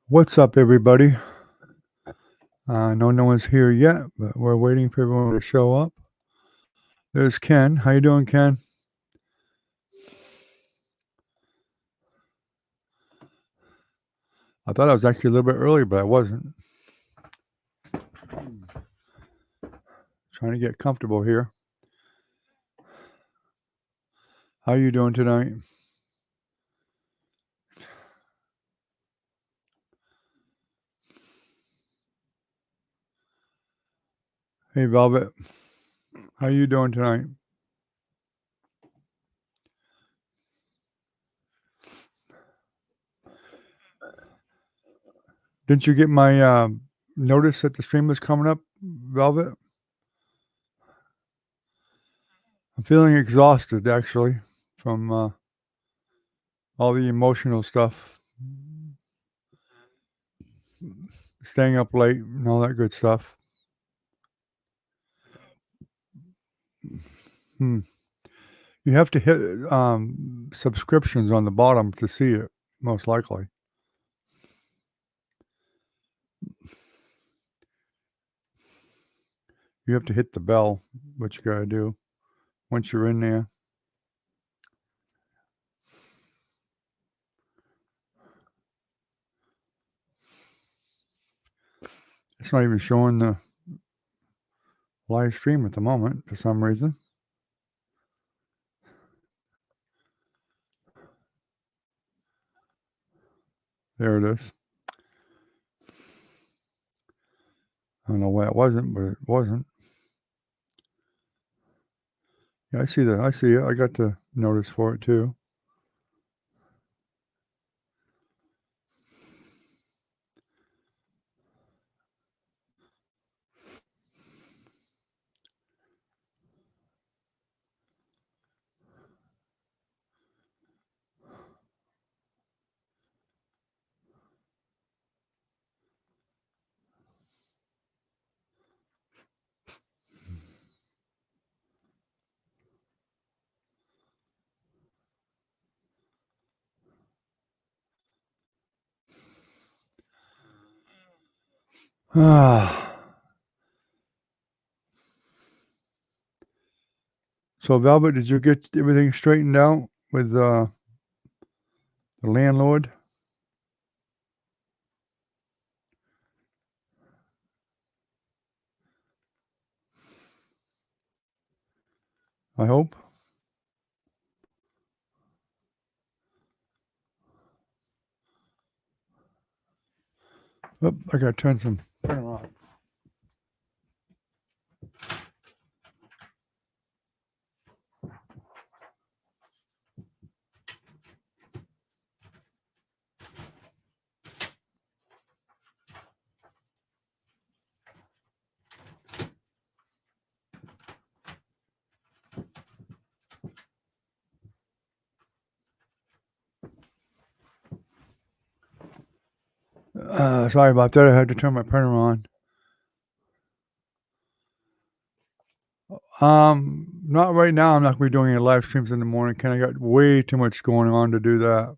What's up, everybody? I know no one's here yet, but we're waiting for everyone to show up. There's Ken. How you doing, Ken? I thought I was actually a little bit early, but I wasn't. Trying to get comfortable here. How you doing tonight? Hey, Velvet. How you doing tonight? Didn't you get my notice that the stream was coming up, Velvet? I'm feeling exhausted, actually, from all the emotional stuff. Staying up late and all that good stuff. You have to hit subscriptions on the bottom to see it, most likely. You have to hit the bell, what you gotta do once you're in there. It's not even showing the live stream at the moment for some reason. There it is. I don't know why it wasn't, but it wasn't. Yeah, I see it. I got the notice for it too. So, Velvet, did you get everything straightened out with the landlord? I hope. Oh, I gotta turn it on. Sorry about that. I had to turn my printer on. Not right now. I'm not gonna be doing any live streams in the morning. Ken, I got way too much going on to do that.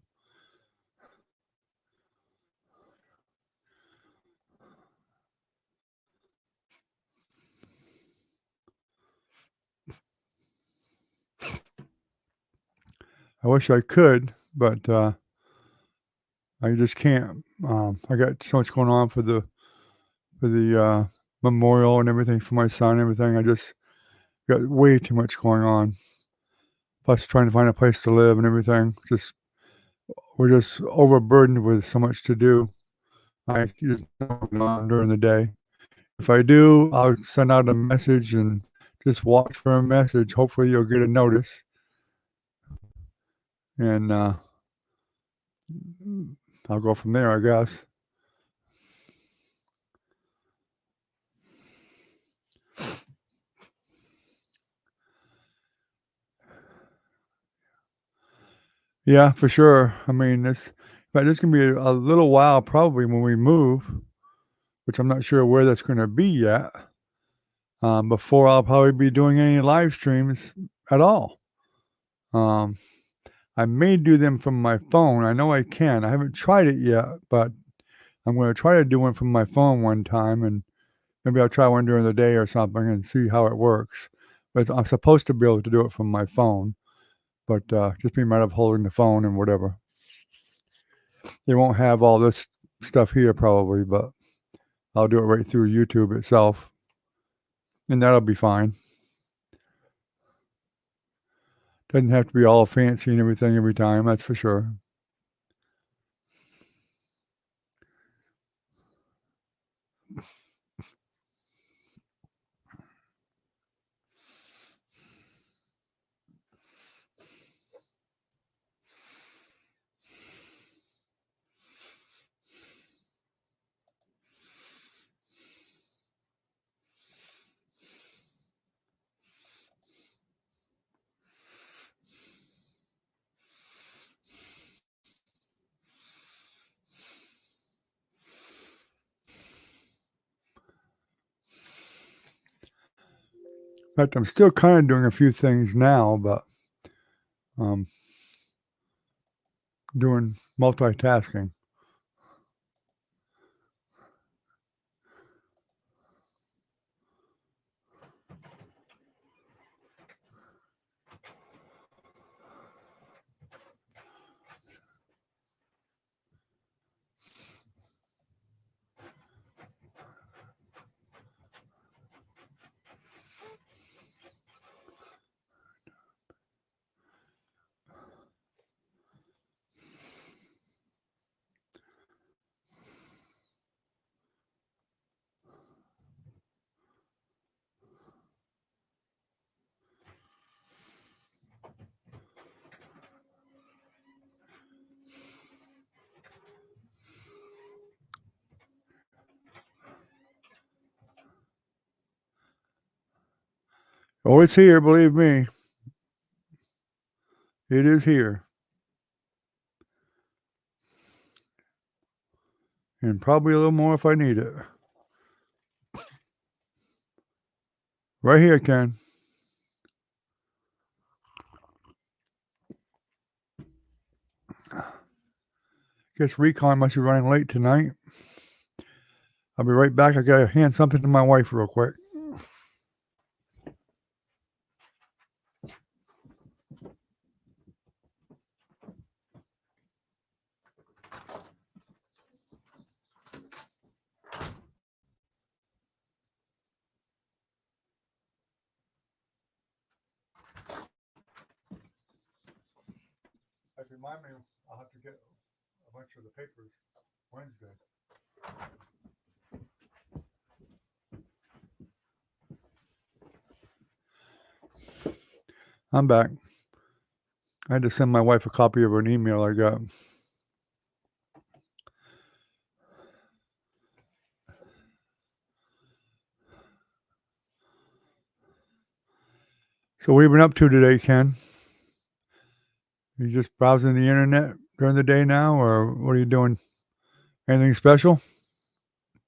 I wish I could, but I just can't. I got so much going on for the memorial and everything for my son and everything. I just got way too much going on. Plus trying to find a place to live and everything. We're just overburdened with so much to do. I just don't on during the day. If I do, I'll send out a message and just watch for a message. Hopefully you'll get a notice. And I'll go from there, I guess. Yeah, for sure. I mean, but it's gonna be a little while probably when we move, which I'm not sure where that's gonna be yet. Before I'll probably be doing any live streams at all. I may do them from my phone. I know I can. I haven't tried it yet, but I'm gonna try to do one from my phone one time, and maybe I'll try one during the day or something and see how it works. But I'm supposed to be able to do it from my phone, but just be a matter of holding the phone and whatever. They won't have all this stuff here probably, but I'll do it right through YouTube itself, and that'll be fine. Doesn't have to be all fancy and everything every time, that's for sure. In fact, I'm still kind of doing a few things now, but um, doing multitasking. Oh, it's here, believe me. It is here. And probably a little more if I need it. Right here, Ken. Guess Recon must be running late tonight. I'll be right back. I gotta hand something to my wife real quick. Remind me, I'll have to get a bunch of the papers Wednesday. I'm back. I had to send my wife a copy of an email I got. So what have you been up to today, Ken? You just browsing the internet during the day now, or what are you doing? Anything special?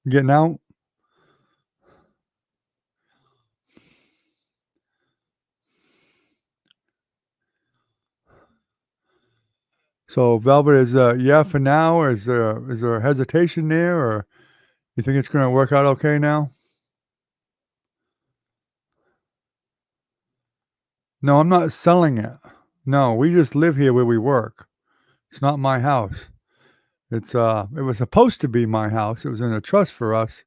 Getting out? So Velvet is yeah for now, or is there hesitation there, or you think it's gonna work out okay now? No, I'm not selling it. No, we just live here where we work. It's not my house. It was supposed to be my house. It was in a trust for us,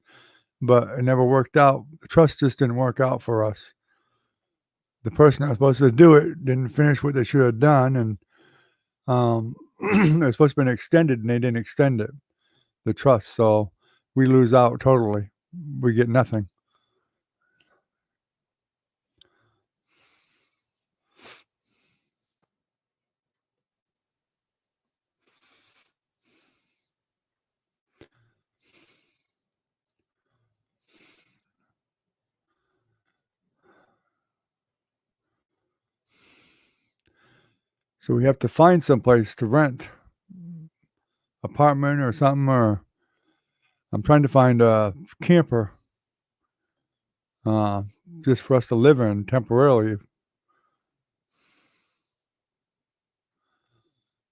but it never worked out. The trust just didn't work out for us. The person that was supposed to do it didn't finish what they should have done, and it was supposed to be extended, and they didn't extend it, the trust. So we lose out totally. We get nothing. So we have to find someplace to rent, apartment or something, or I'm trying to find a camper, uh, just for us to live in temporarily.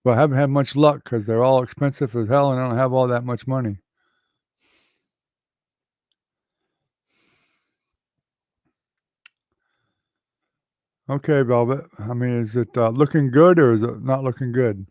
but I haven't had much luck because 'cause they're all expensive as hell, and I don't have all that much money. Okay, Velvet. I mean, is it, looking good or is it not looking good?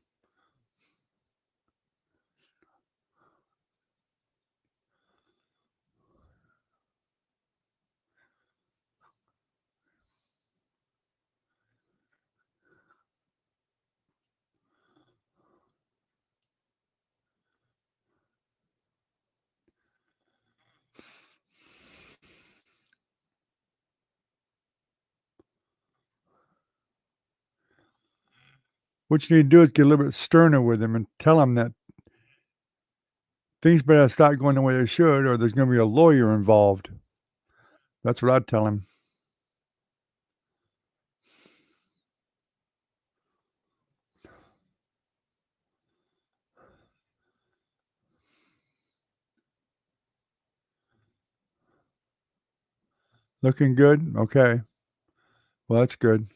What you need to do is get a little bit sterner with him and tell him that things better start going the way they should or there's gonna be a lawyer involved. That's what I'd tell him. Looking good? Okay. Well, that's good.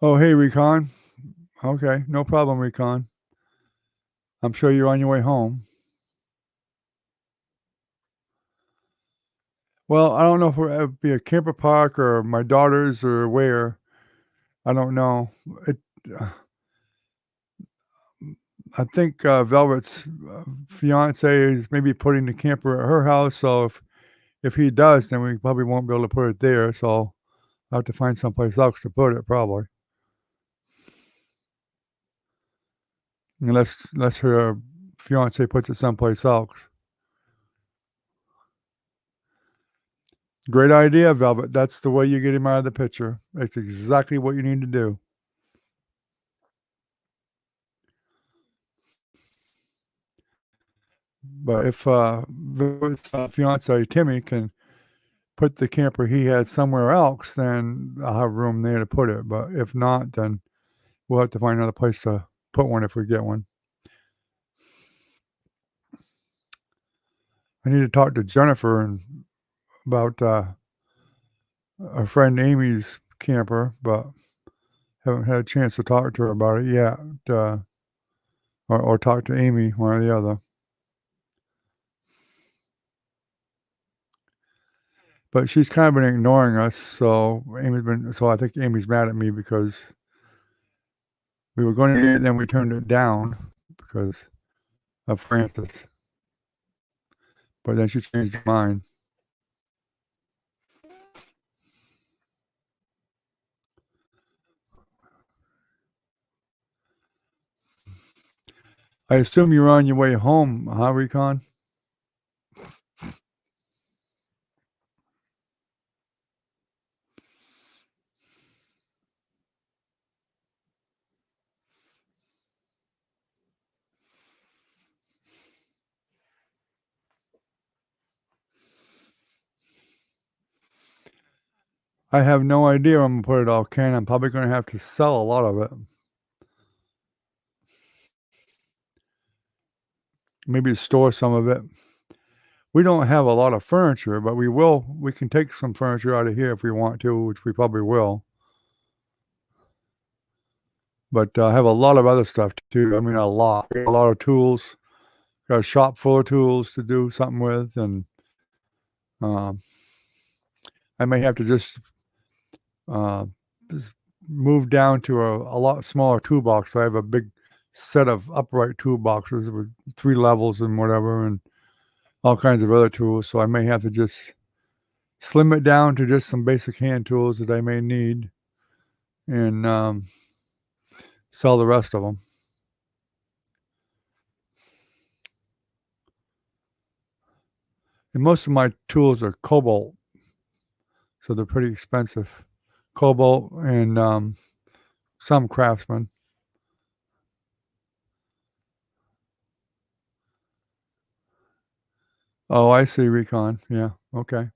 Oh, hey, Recon. Okay, no problem, Recon. I'm sure you're on your way home. Well, I don't know if it'd be a camper park or my daughter's or where. I don't know. It uh, I think, Velvet's, fiancé is maybe putting the camper at her house, so if he does, then we probably won't be able to put it there, so I'll have to find someplace else to put it probably. Unless her fiancé puts it someplace else. Great idea, Velvet. That's the way you get him out of the picture. That's exactly what you need to do. But if, Velvet's, fiancé, Timmy, can put the camper he has somewhere else, then I'll have room there to put it, but if not, then we'll have to find another place to put one if we get one. I need to talk to Jennifer and about, our friend Amy's camper, but haven't had a chance to talk to her about it yet, uh, or talk to Amy, one or the other. But she's kind of been ignoring us, so I think Amy's mad at me because we were gonna get it, then we turned it down because of Francis, but then she changed her mind. I assume you're on your way home, huh, Recon? I have no idea where I'm gonna put it all, Ken. I'm probably gonna have to sell a lot of it. Maybe store some of it. We don't have a lot of furniture, but we can take some furniture out of here if we want to, which we probably will. But I have a lot of other stuff too. I mean, a lot. A lot of tools. Got a shop full of tools to do something with, and um, I may have to uh, just move down to a lot smaller toolbox. I have a big set of upright toolboxes with 3 levels and whatever, and all kinds of other tools. So I may have to just slim it down to just some basic hand tools that I may need, and sell the rest of them. And most of my tools are cobalt, so they're pretty expensive. Cobalt and some Craftsman. Oh, I see, Recon. Yeah, okay.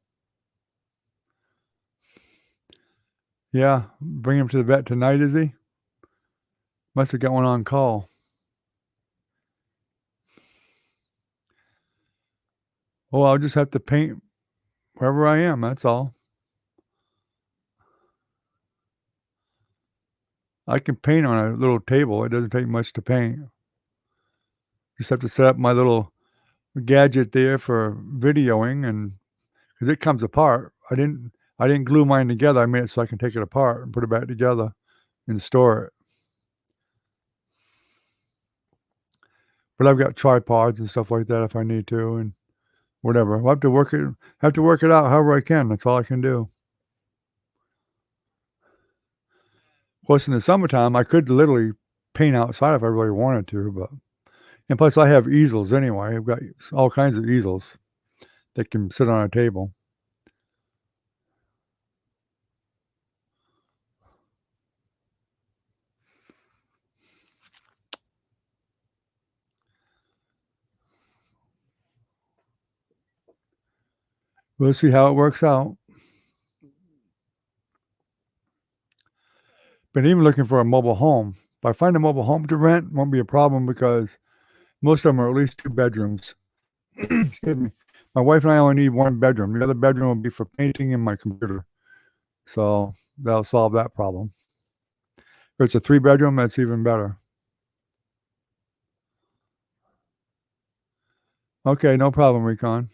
Yeah, bring him to the vet tonight, is he? Must have got one on call. Well, I'll just have to paint wherever I am, that's all. I can paint on a little table, it doesn't take much to paint. Just have to set up my little gadget there for videoing and 'cause it comes apart. I didn't glue mine together, I made it so I can take it apart and put it back together and store it. But I've got tripods and stuff like that if I need to and whatever. I'll have to work it out however I can, that's all I can do. Of course, in the summertime, I could literally paint outside if I really wanted to, but and plus I have easels anyway. I've got all kinds of easels that can sit on a table. We'll see how it works out. Been even looking for a mobile home. If I find a mobile home to rent, won't be a problem because most of them are at least 2 bedrooms. Excuse me. My wife and I only need 1 bedroom. The other bedroom will be for painting and my computer. So, that'll solve that problem. If it's a 3 bedroom, that's even better. Okay, no problem, Recon.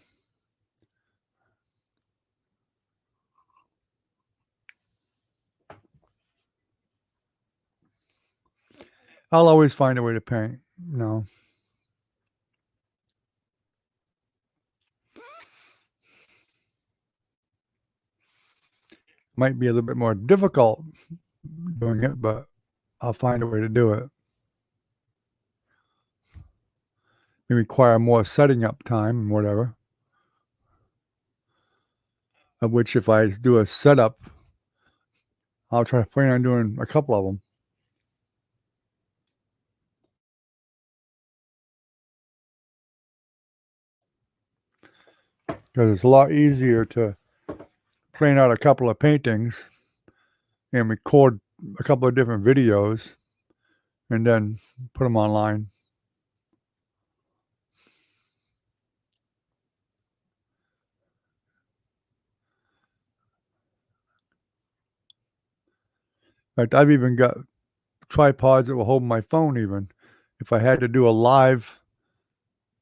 I'll always find a way to paint. No. Might be a little bit more difficult doing it, but I'll find a way to do it. May require more setting up time and whatever. Of which if I do a setup, I'll try to plan on doing a couple of them. Because it's a lot easier to plan out a couple of paintings and record a couple of different videos and then put them online. In fact, I've even got tripods that will hold my phone even. If I had to do a live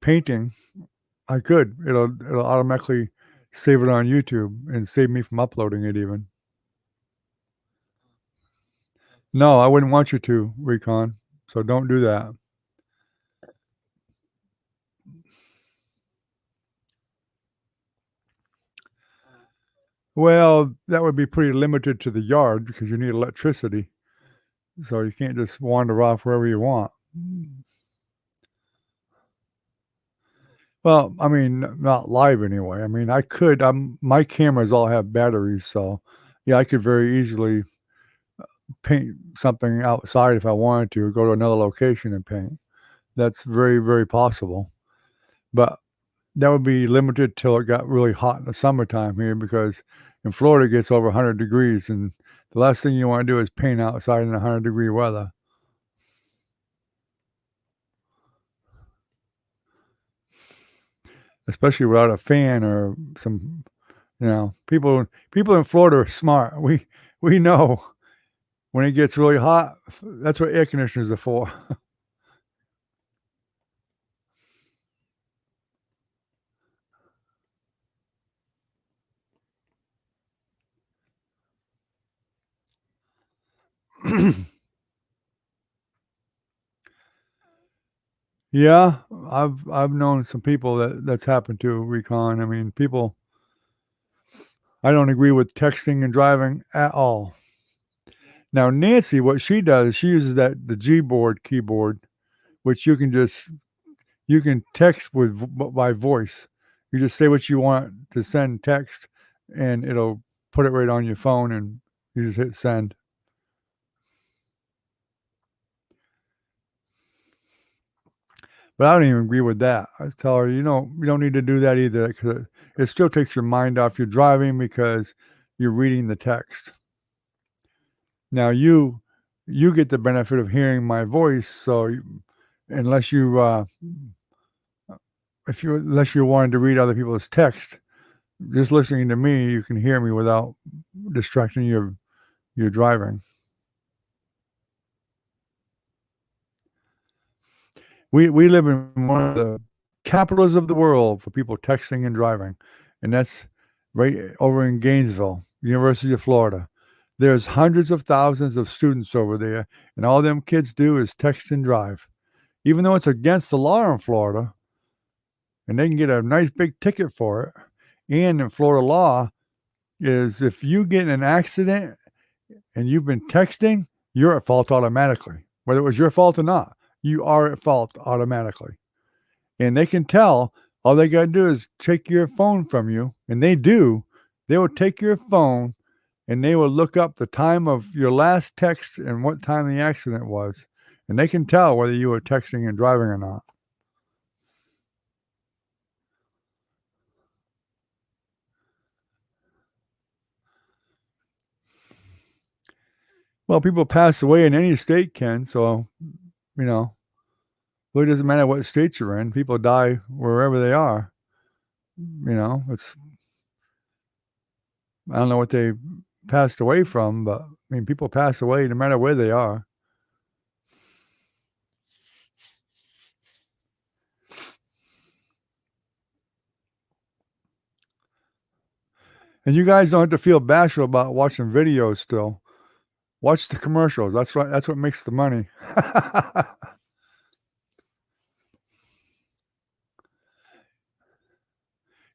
painting, I could. It'll automatically save it on YouTube and save me from uploading it even. No, I wouldn't want you to, Recon, so don't do that. Well, that would be pretty limited to the yard because you need electricity, so you can't just wander off wherever you want. Well, I mean, not live anyway. I mean, I could, my cameras all have batteries, so, yeah, I could very easily paint something outside if I wanted to, or go to another location and paint. That's very, very possible, but that would be limited till it got really hot in the summertime here because in Florida, it gets over 100 degrees, and the last thing you wanna do is paint outside in 100-degree weather. Especially without a fan or some people in Florida are smart. We know when it gets really hot, that's what air conditioners are for. Yeah, I've known some people that's happened to, Recon. I mean, people I don't agree with texting and driving at all. Now Nancy, what she does, she uses the Gboard keyboard, which you can text with by voice. You just say what you want to send text, and it'll put it right on your phone, and you just hit send. But I don't even agree with that. I tell her, you don't need to do that either because it still takes your mind off your driving because you're reading the text. Now you get the benefit of hearing my voice, so unless you unless you're wanting to read other people's text, just listening to me, you can hear me without distracting your driving. We live in one of the capitals of the world for people texting and driving, and that's right over in Gainesville, University of Florida. There's hundreds of thousands of students over there, and all them kids do is text and drive. Even though it's against the law in Florida, and they can get a nice big ticket for it. And in Florida law is if you get in an accident and you've been texting, you're at fault automatically. Whether it was your fault or not, you are at fault automatically. And they can tell, all they got to do is take your phone from you, and they do. They will take your phone and they will look up the time of your last text and what time the accident was. And they can tell whether you were texting and driving or not. Well, people pass away in any state, Ken, so, you know, really doesn't matter what state you're in. People die wherever they are. It's I don't know what they passed away from, but I mean, people pass away no matter where they are. And you guys don't have to feel bashful about watching videos still. Watch the commercials. That's right. That's what makes the money.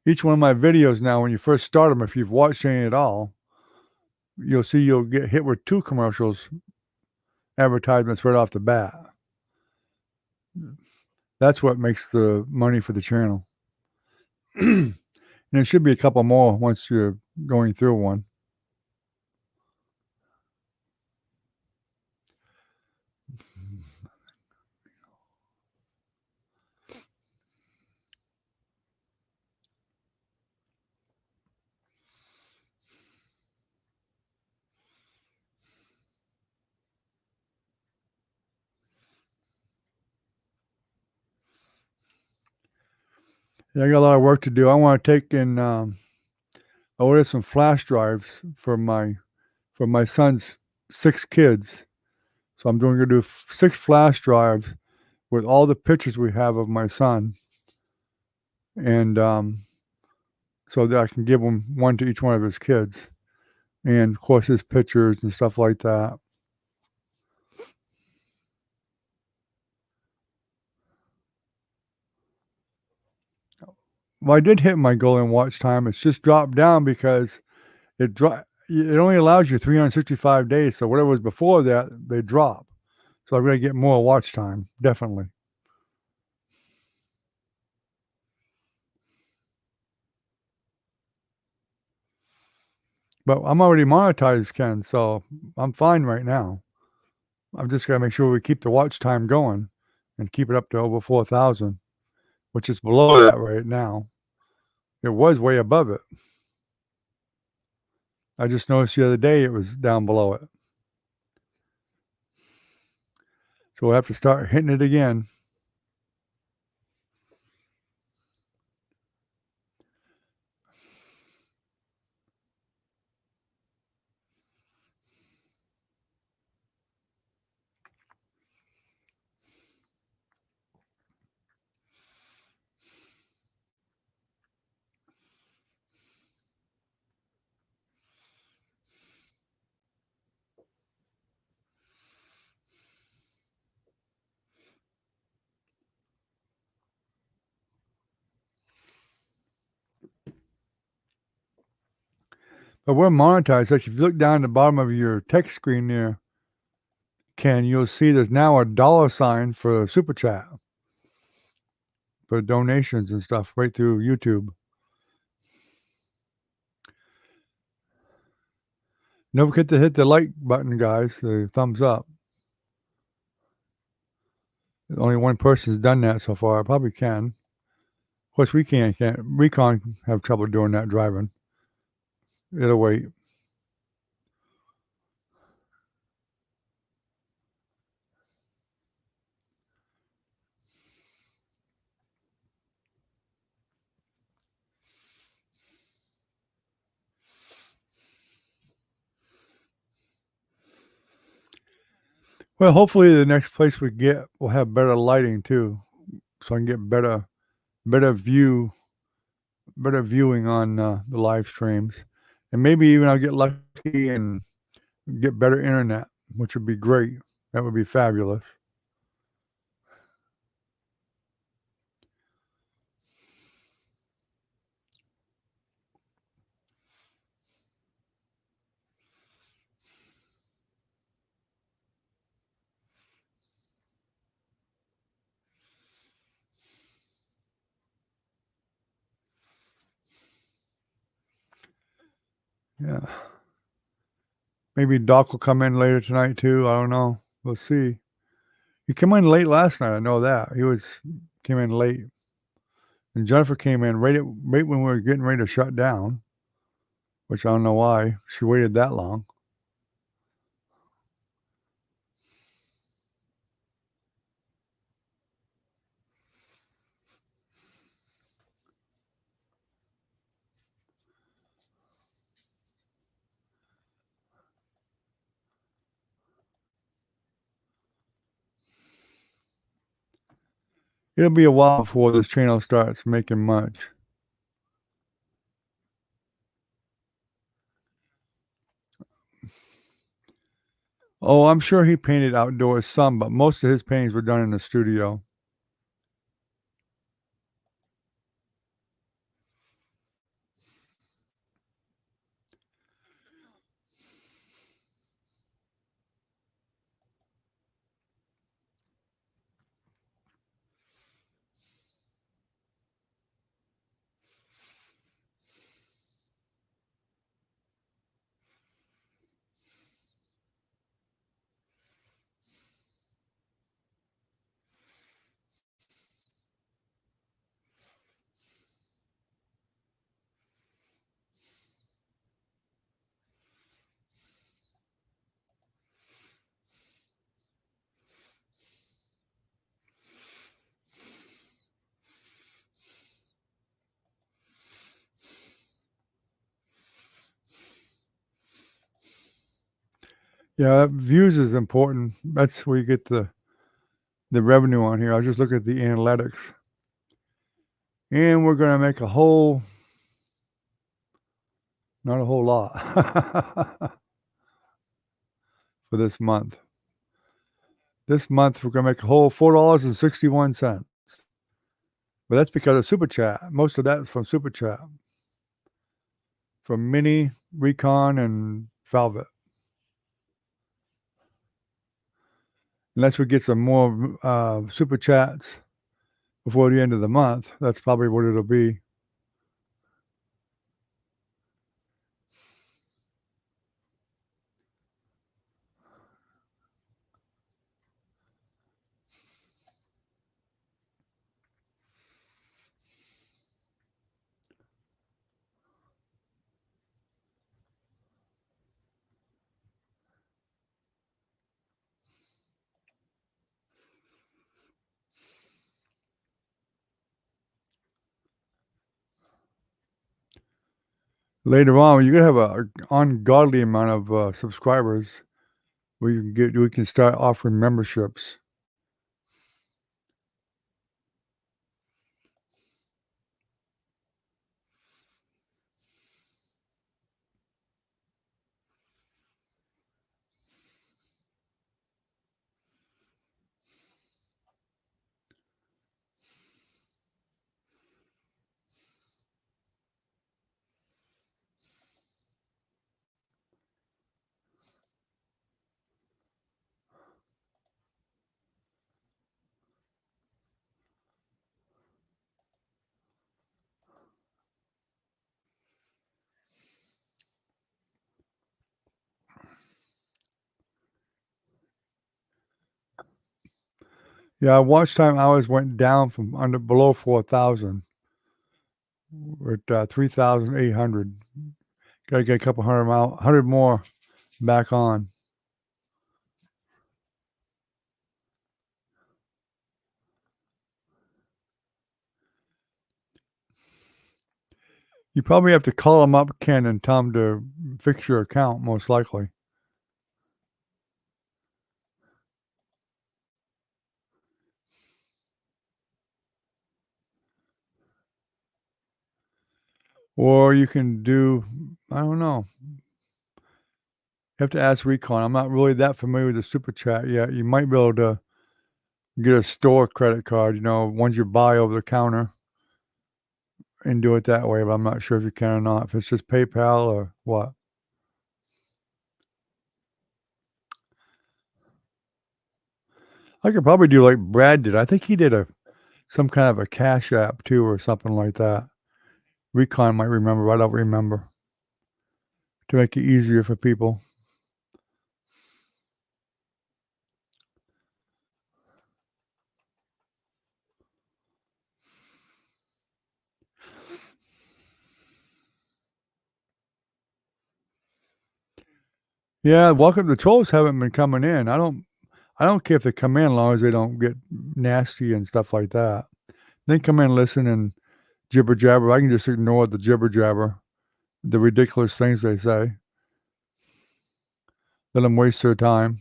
Each one of my videos now, when you first start them, if you've watched any at all, you'll see you'll get hit with 2 commercials, advertisements right off the bat. That's what makes the money for the channel. And there should be a couple more once you're going through one. Yeah, I got a lot of work to do. I want to take and order some flash drives for my son's 6 kids. So I'm going to do 6 flash drives with all the pictures we have of my son, and so that I can give him one to each one of his kids, and of course his pictures and stuff like that. Well, I did hit my goal in watch time. It's just dropped down because it only allows you 365 days. So whatever was before that, they drop. So I'm going to get more watch time, definitely. But I'm already monetized, Ken, so I'm fine right now. I'm just got to make sure we keep the watch time going and keep it up to over 4,000, which is below that right now. It was way above it. I just noticed the other day it was down below it. So we'll have to start hitting it again. But we're monetized. Like if you look down at the bottom of your text screen there, Ken, you'll see there's now a $ for Super Chat for donations and stuff right through YouTube. Don't forget to hit the like button, guys, the thumbs up. Only one person's done that so far. I probably can. Of course, we can't. Recon have trouble doing that driving. It'll wait. Well, hopefully the next place we get will have better lighting too, so I can get better view better viewing on, the live streams, and maybe even I'll get lucky and get better internet, which would be great. That would be fabulous. Yeah. Maybe Doc will come in later tonight too, I don't know. We'll see. He came in late last night, I know that. Came in late, and Jennifer came in right when we were getting ready to shut down, which I don't know why she waited that long. It'll be a while before this channel starts making much. Oh, I'm sure he painted outdoors some, but most of his paintings were done in the studio. Yeah, views is important. That's where you get the revenue on here. I just look at the analytics. And we're gonna make not a whole lot for this month. This month we're gonna make a whole $4.61. But that's because of Super Chat. Most of that is from Super Chat. From Mini, Recon, and Velvet. Unless we get some more Super Chats before the end of the month, that's probably what it'll be. Later on, you're gonna have a ungodly amount of subscribers. We can start offering memberships. Yeah, watch time hours went down from below 4,000. We're at 3,800. Gotta get a couple hundred more back on. You probably have to call them up, Ken, and tell them to fix your account, most likely. Or you can do, I don't know. You have to ask Recon. I'm not really that familiar with the Super Chat yet. You might be able to get a store credit card, ones you buy over the counter and do it that way, but I'm not sure if you can or not, if it's just PayPal or what. I could probably do like Brad did. I think he did some kind of a Cash App too or something like that. Recon might remember, but I don't remember. To make it easier for people. Yeah, welcome the trolls haven't been coming in. I don't care if they come in as long as they don't get nasty and stuff like that. They come in, listen, and jibber jabber. I can just ignore the jibber jabber, the ridiculous things they say. Let them waste their time.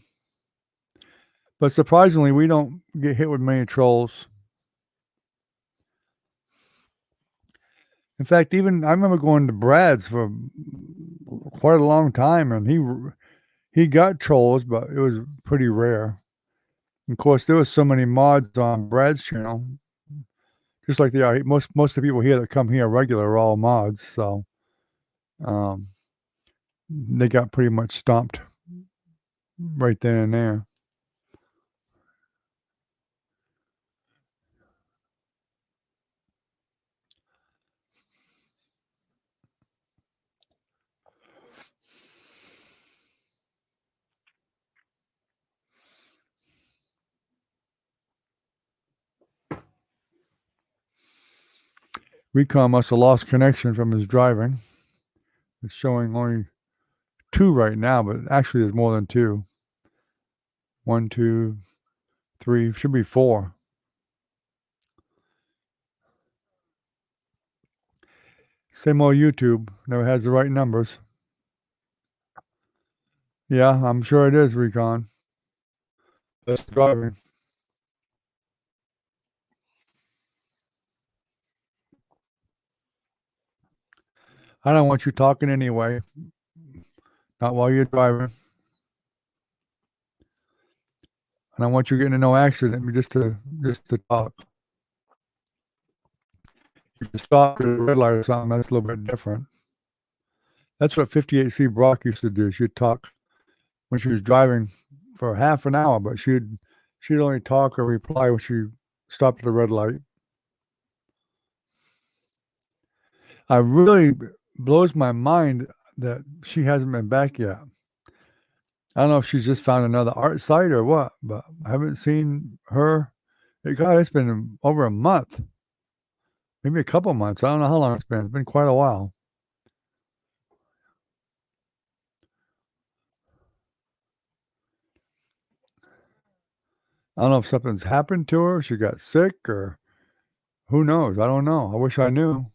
But surprisingly, we don't get hit with many trolls. In fact, even I remember going to Brad's for quite a long time, and he got trolls, but it was pretty rare. Of course, there was so many mods on Brad's channel, just like they are. Most of the people here that come here regular are all mods, so um, they got pretty much stomped right then and there. Recon must have lost connection from his driving. It's showing only 2 right now, but actually there's more than 2. 1, 2, 3, should be 4. Same old YouTube, never has the right numbers. Yeah, I'm sure it is, Recon. That's driving. I don't want you talking anyway. Not while you're driving. And I want you getting in no accident just to talk. If you stop at a red light or something, that's a little bit different. That's what 58C Brock used to do. She'd talk when she was driving for half an hour, but she'd only talk or reply when she stopped at the red light. It really blows my mind that she hasn't been back yet. I don't know if she's just found another art site or what, but I haven't seen her. God, it's been over a month, maybe a couple months. I don't know how long it's been. It's been quite a while. I don't know if something's happened to her. She got sick or who knows? I don't know. I wish I knew.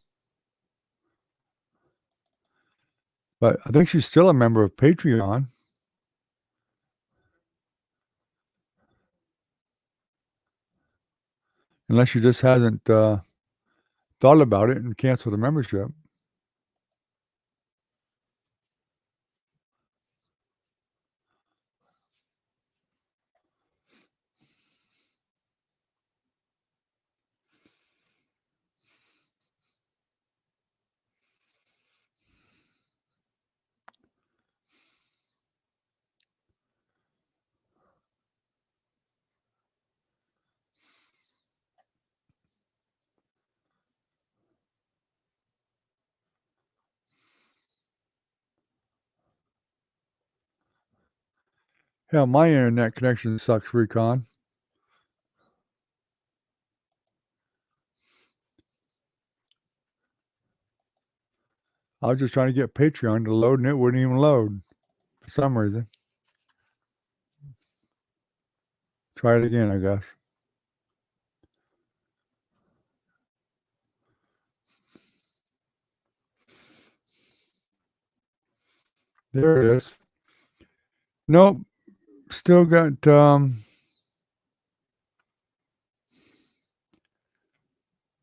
But I think she's still a member of Patreon. Unless she just hasn't thought about it and canceled the membership. Hell, my internet connection sucks, Recon. I was just trying to get Patreon to load and it wouldn't even load for some reason. Try it again, I guess. There it is. Nope. Still got no,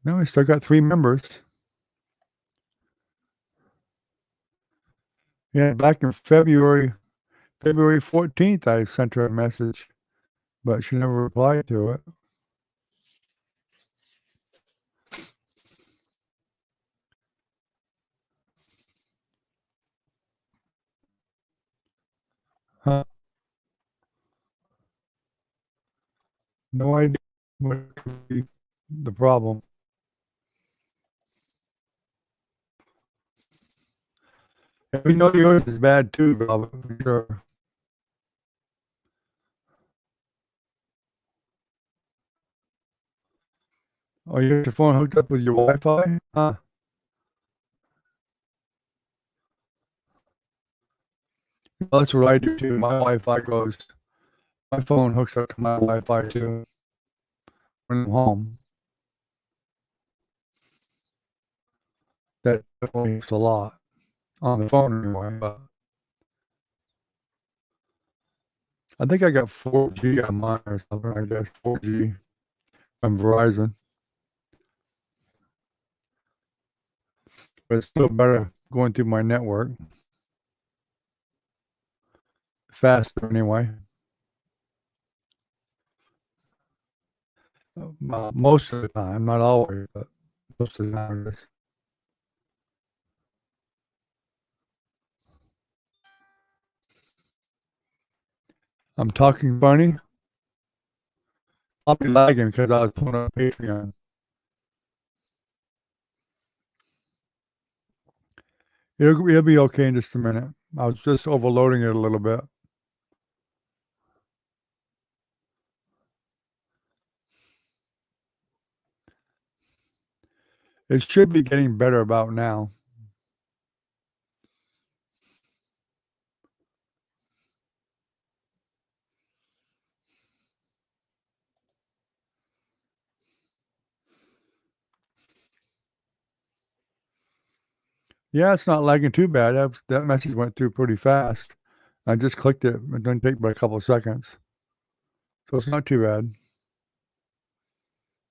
we still got 3 members. Yeah, back in February 14th, I sent her a message, but she never replied to it. Huh, no idea what could be the problem. And we know yours is bad too, Robert, for sure. Oh, you got your phone hooked up with your Wi-Fi? Huh. Well, that's what I do too. My phone hooks up to my Wi-Fi too when I'm home. That definitely helps a lot on the phone anyway. But I think I got 4G on mine or something. I guess 4G from Verizon, but it's still better going through my network faster anyway. Most of the time, not always, but most of the time it is. I'm talking funny. I'll be lagging because I was pulling up Patreon. It'll be okay in just a minute. I was just overloading it a little bit. It should be getting better about now. Yeah, it's not lagging too bad. That message went through pretty fast. I just clicked it. It didn't take but a couple of seconds. So it's not too bad.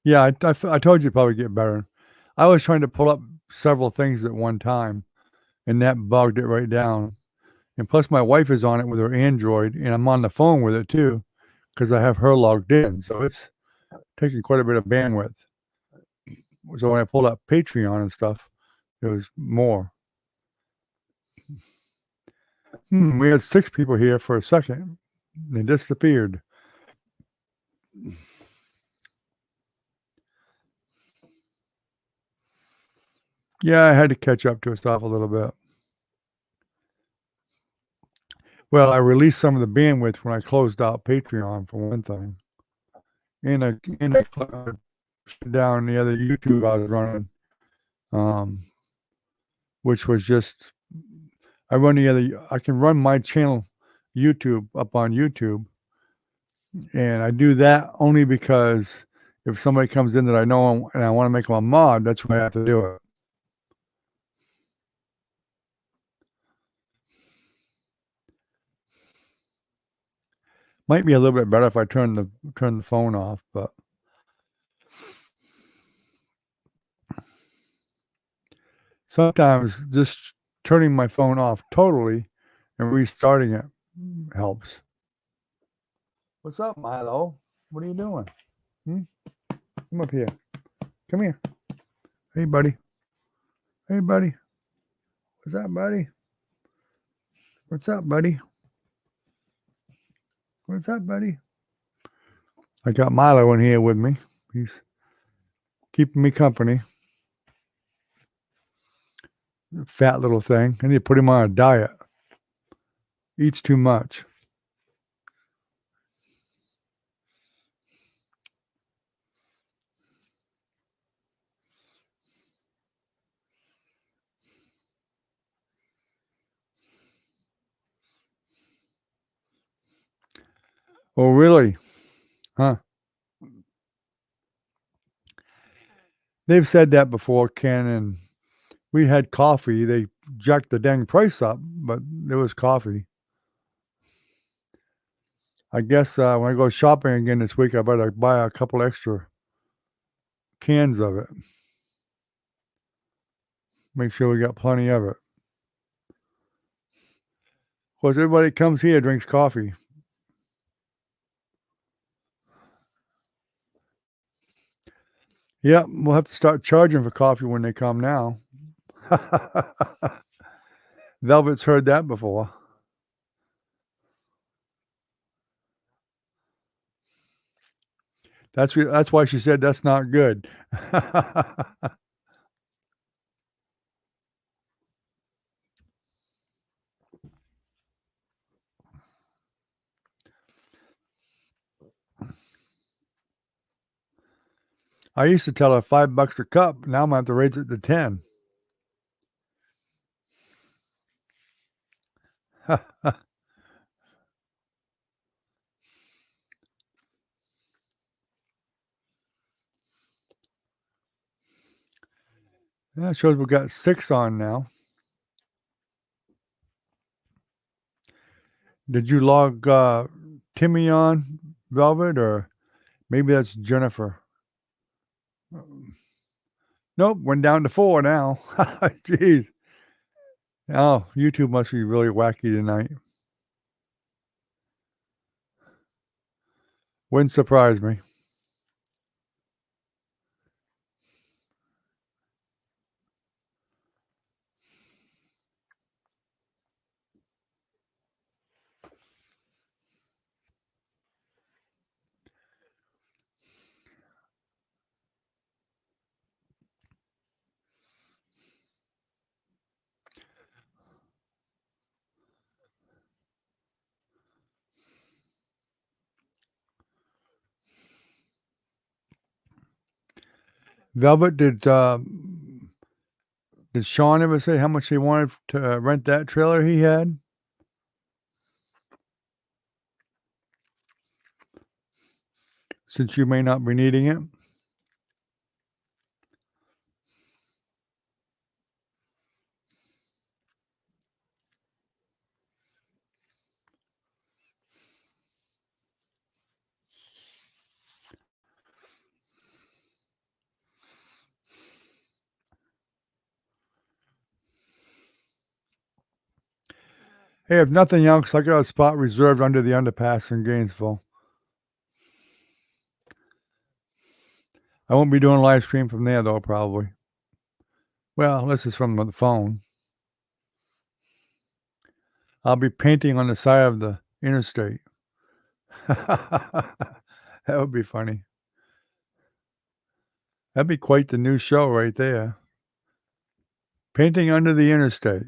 Yeah, I told you it'd probably get better. I was trying to pull up several things at one time, and that bogged it right down. And plus, my wife is on it with her Android, and I'm on the phone with it too, because I have her logged in. So it's taking quite a bit of bandwidth. So when I pulled up Patreon and stuff, it was more. We had 6 people here for a second. They disappeared. Yeah, I had to catch up to stuff a little bit. Well, I released some of the bandwidth when I closed out Patreon for one thing. And I shut down the other YouTube I was running, um, which was just I can run my channel YouTube up on YouTube, and I do that only because if somebody comes in that I know and I wanna make them a mod, that's when I have to do it. Might be a little bit better if I turn the phone off, but sometimes just turning my phone off totally and restarting it helps. What's up, Milo? What are you doing? Hmm? Come up here. Come here. Hey, buddy. Hey, buddy. What's up, buddy? What's up, buddy? What's up, buddy? I got Milo in here with me. He's keeping me company. Fat little thing. I need to put him on a diet. Eats too much. Oh, really? Huh? They've said that before, Ken, and we had coffee. They jacked the dang price up, but there was coffee. I guess when I go shopping again this week, I better buy a couple extra cans of it. Make sure we got plenty of it. course, everybody that comes here drinks coffee. Yep, we'll have to start charging for coffee when they come now. Velvet's heard that before. That's why she said that's not good. I used to tell her $5 a cup, now I'm gonna have to raise it to 10. Yeah, shows we got 6 on now. Did you log, Timmy on, Velvet, or maybe that's Jennifer? Nope, went down to 4 now. Jeez. Oh, YouTube must be really wacky tonight. Wouldn't surprise me. Velvet, did Sean ever say how much he wanted to rent that trailer he had? Since you may not be needing it? Hey, if nothing else, I got a spot reserved under the underpass in Gainesville. I won't be doing a live stream from there, though, probably. Well, this is from the phone. I'll be painting on the side of the interstate. That would be funny. That'd be quite the new show right there. Painting under the interstate.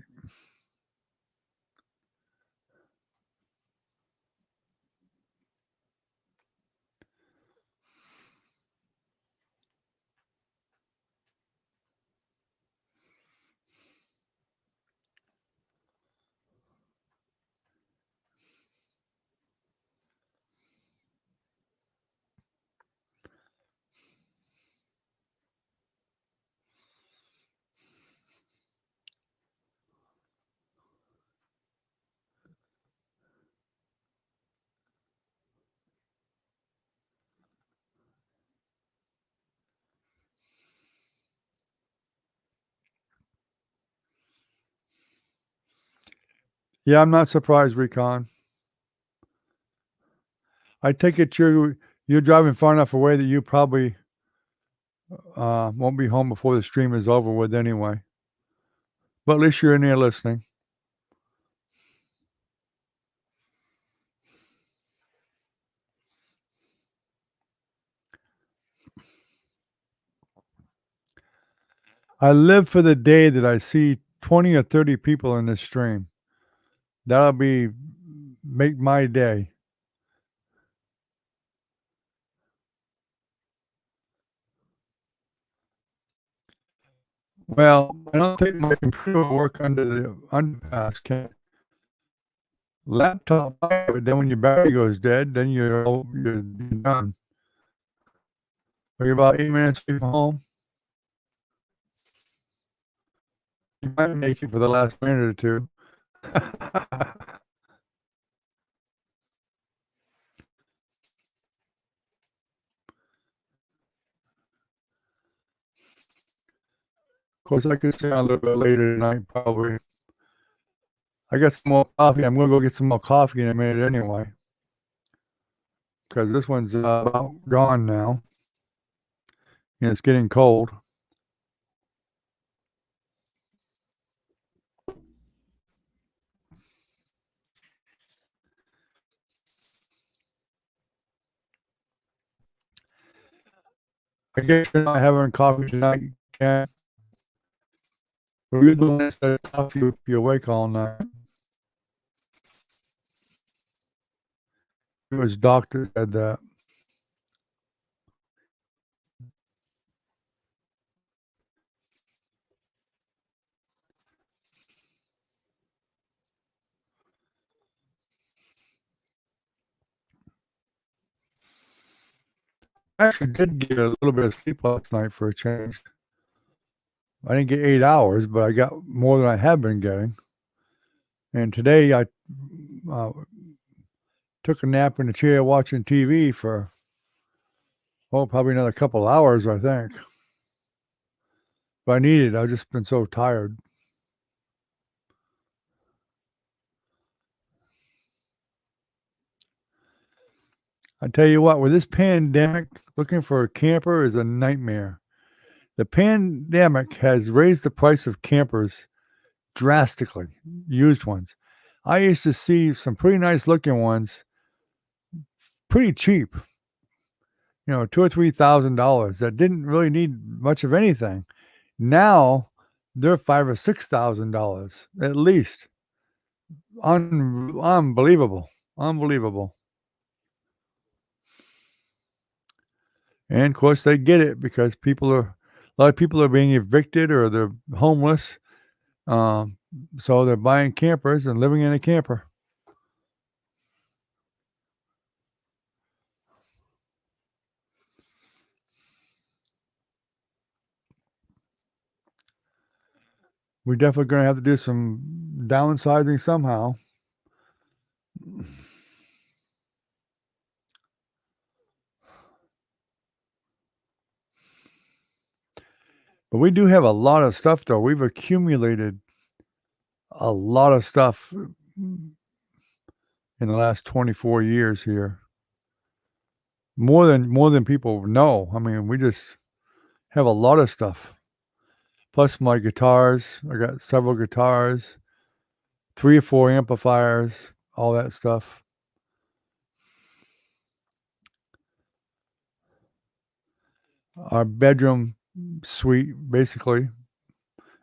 Yeah, I'm not surprised, Recon. I take it you're driving far enough away that you probably won't be home before the stream is over with anyway. But at least you're in there listening. I live for the day that I see 20 or 30 people in this stream. That'll make my day. Well, I don't think my computer will work under the underpass. Laptop, but then when your battery goes dead, then you're done. Are you about 8 minutes away from home? You might make it for the last minute or two. Of course, I could stay on a little bit later tonight, probably. I got some more coffee. I'm gonna go get some more coffee in a minute anyway, because this one's about gone now, and it's getting cold. I guess you're not having coffee tonight, Ken. Were you the one that said coffee would be awake all night? It was doctor said that. I actually did get a little bit of sleep last night for a change. I didn't get 8 hours, but I got more than I have been getting. And today I uh, took a nap in the chair watching TV for, probably another couple hours, I think. But I needed it. I've just been so tired. I tell you what, with this pandemic, looking for a camper is a nightmare. The pandemic has raised the price of campers drastically, used ones. I used to see some pretty nice looking ones, pretty cheap, $2 or $3,000 that didn't really need much of anything. Now they're $5 or $6,000 at least. Unbelievable, unbelievable. And of course, they get it because a lot of people are being evicted or they're homeless. Um, so they're buying campers and living in a camper. We're definitely going to have to do some downsizing somehow. But we do have a lot of stuff, though. We've accumulated a lot of stuff in the last 24 years here. More than people know. I mean, we just have a lot of stuff. Plus my guitars. I got several guitars, 3 or 4 amplifiers, all that stuff. Our bedroom suite basically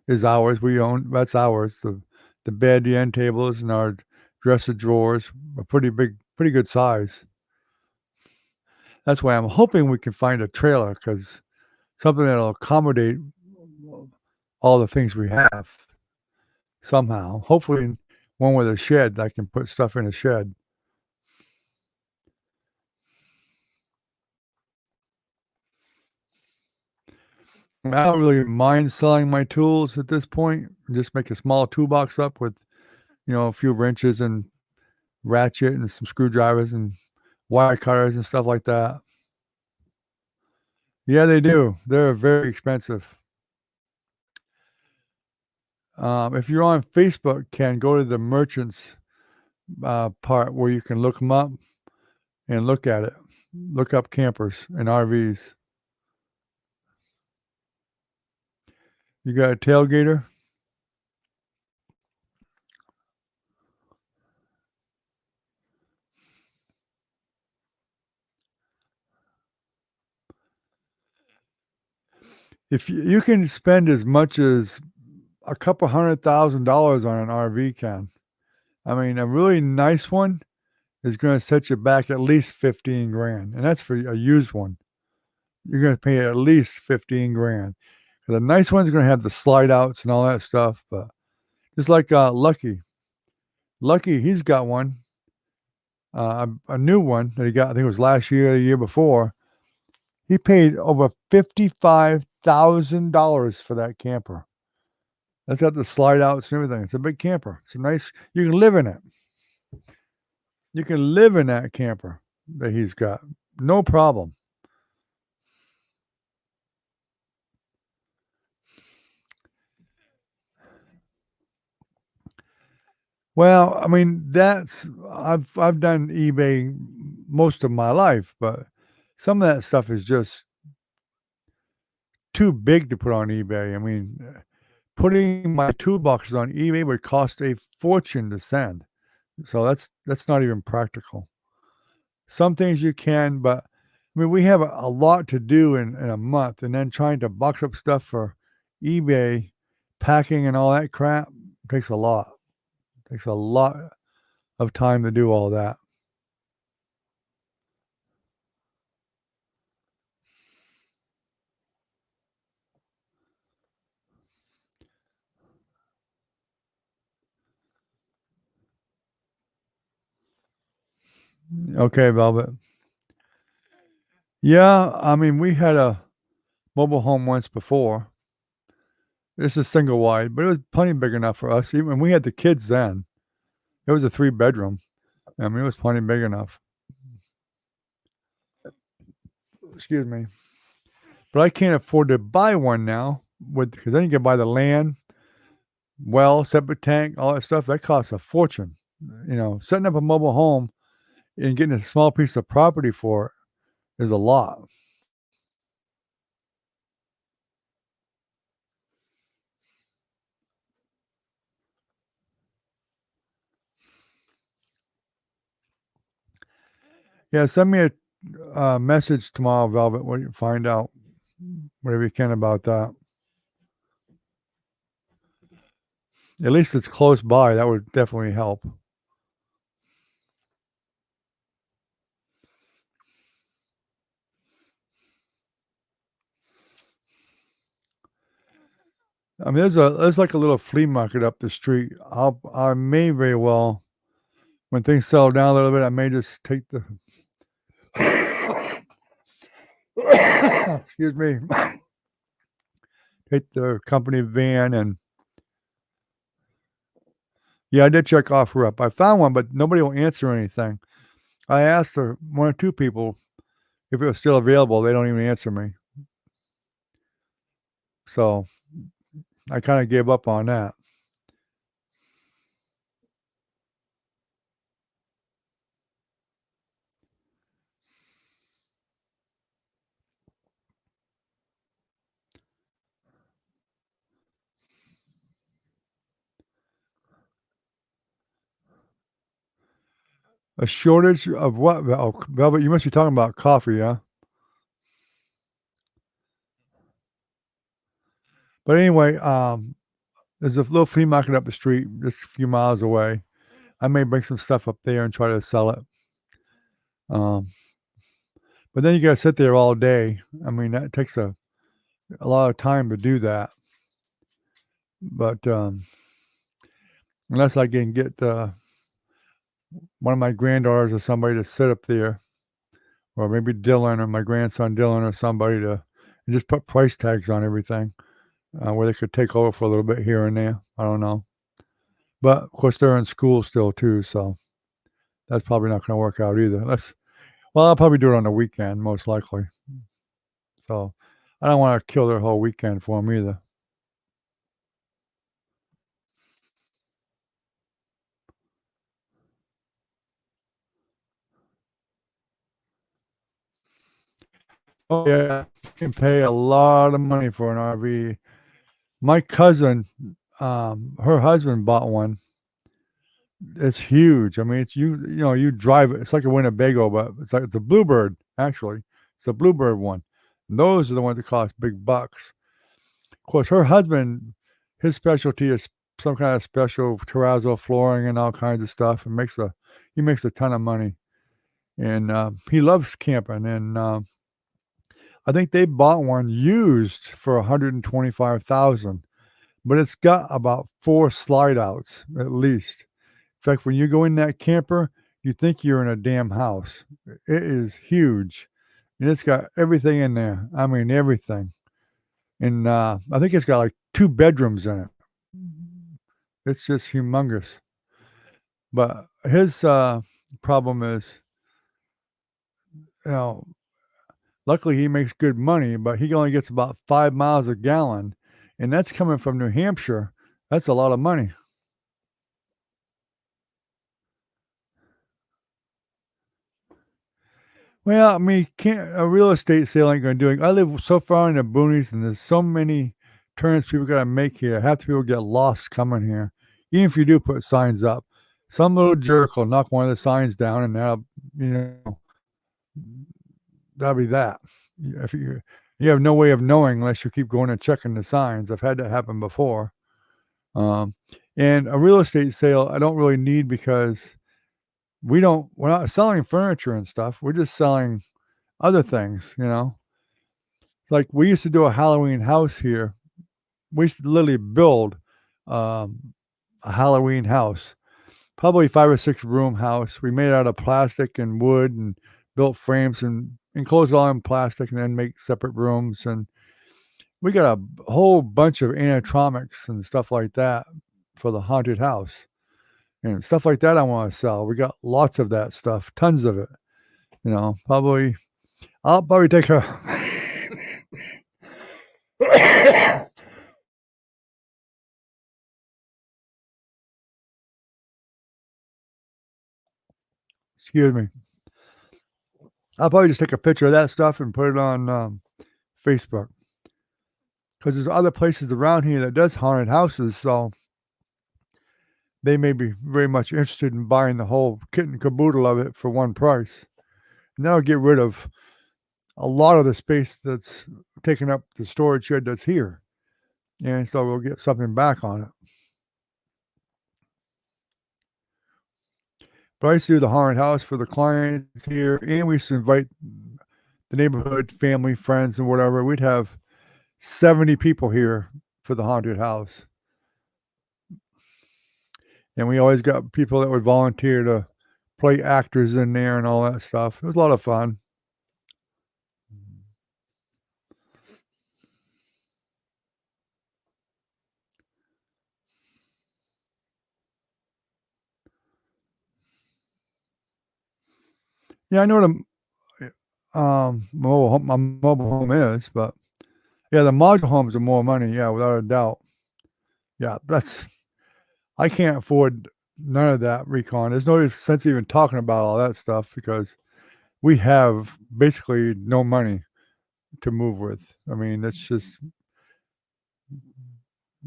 is ours. We own that's ours. The bed, the end tables, and our dresser drawers are pretty good size. That's why I'm hoping we can find a trailer, because something that'll accommodate all the things we have somehow. Hopefully, one with a shed. I can put stuff in a shed. I don't really mind selling my tools at this point. Just make a small toolbox up with, a few wrenches and ratchet and some screwdrivers and wire cutters and stuff like that. Yeah, they do. They're very expensive. If you're on Facebook, Ken, go to the merchants part where you can look them up and look at it. Look up campers and RVs. You got a tailgater? If you can spend as much as a couple $100,000 on an RV, Ken. I mean, a really nice one is going to set you back at least 15 grand, and that's for a used one. You're going to pay at least 15 grand. The nice one's going to have the slide outs and all that stuff, but just like Lucky, he's got one, a new one that he got. I think it was last year, or the year before. He paid over $55,000 for that camper. That's got the slide outs and everything. It's a big camper. It's a nice. You can live in it. You can live in that camper that he's got. No problem. Well, I mean, I've done eBay most of my life, but some of that stuff is just too big to put on eBay. I mean, putting my toolboxes on eBay would cost a fortune to send, so that's not even practical. Some things you can, but I mean, we have a lot to do in a month, and then trying to box up stuff for eBay, packing and all that crap takes a lot. Takes a lot of time to do all that. Okay, Velvet. Yeah, I mean, we had a mobile home once before. This is single wide, but it was plenty big enough for us. Even we had the kids then. It was a 3 bedroom. I mean, it was plenty big enough. Excuse me. But I can't afford to buy one now with because then you can buy the land, well, septic tank, all that stuff. That costs a fortune. Setting up a mobile home and getting a small piece of property for it is a lot. Yeah, send me a message tomorrow, Velvet, when you find out whatever you can about that. At least it's close by. That would definitely help. I mean, there's like a little flea market up the street. I may very well, when things settle down a little bit, I may just take the excuse me, take the company van and yeah, I did check OfferUp. I found one, but nobody will answer anything. I asked one or two people if it was still available. They don't even answer me. So I kind of gave up on that. A shortage of what? Oh, Velvet, you must be talking about coffee, yeah? But anyway, there's a little flea market up the street, just a few miles away. I may bring some stuff up there and try to sell it. Um, but then you gotta sit there all day. I mean, that takes a lot of time to do that. But unless I can get one of my granddaughters or somebody to sit up there, or maybe Dylan or my grandson Dylan or somebody to and just put price tags on everything, where they could take over for a little bit here and there. I don't know. But of course, they're in school still too, so that's probably not going to work out either. Well, I'll probably do it on the weekend, most likely. So I don't want to kill their whole weekend for them either. Oh yeah, you can pay a lot of money for an RV. My cousin, her husband bought one. It's huge. I mean, you drive it. It's like a Winnebago, but it's a Bluebird actually. It's a Bluebird one. And those are the ones that cost big bucks. Of course, her husband, his specialty is some kind of special terrazzo flooring and all kinds of stuff, and he makes a ton of money, and he loves camping. And I think they bought one used for 125,000, but it's got about 4 slide outs at least. In fact, when you go in that camper, you think you're in a damn house. It is huge, and it's got everything in there. I mean, everything. And I think it's got like 2 bedrooms in it. It's just humongous. But his problem is, you know, luckily he makes good money, but he only gets about 5 miles a gallon, and that's coming from New Hampshire. That's a lot of money. Well, I mean, can't a real estate sale ain't gonna do it. I live so far in the boonies, and there's so many turns people gotta make here. Half the people get lost coming here, even if you do put signs up. Some little jerk will knock one of the signs down, and you know, that'll be that. If you have no way of knowing unless you keep going and checking the signs. I've had that happen before. Um, and a real estate sale, I don't really need because we're not selling furniture and stuff. We're just selling other things, you know. Like we used to do a Halloween house here. We used to literally build a Halloween house, probably 5 or 6 room house. We made it out of plastic and wood and built frames and enclosed it all in plastic and then make separate rooms. And we got a whole bunch of animatronics and stuff like that for the haunted house. And stuff like that I want to sell. We got lots of that stuff, tons of it. You know, I'll probably take a excuse me. I'll probably just take a picture of that stuff and put it on Facebook because there's other places around here that does haunted houses, so they may be very much interested in buying the whole kit and caboodle of it for one price. And that'll get rid of a lot of the space that's taking up the storage shed that's here, and so we'll get something back on it. But I used to do the haunted house for the clients here, and we used to invite the neighborhood, family, friends, and whatever. We'd have 70 people here for the haunted house. And we always got people that would volunteer to play actors in there and all that stuff. It was a lot of fun. Yeah, I know what my mobile home is, but yeah, the module homes are more money, yeah, without a doubt. Yeah, I can't afford none of that recon. There's no sense even talking about all that stuff because we have basically no money to move with. I mean, it's just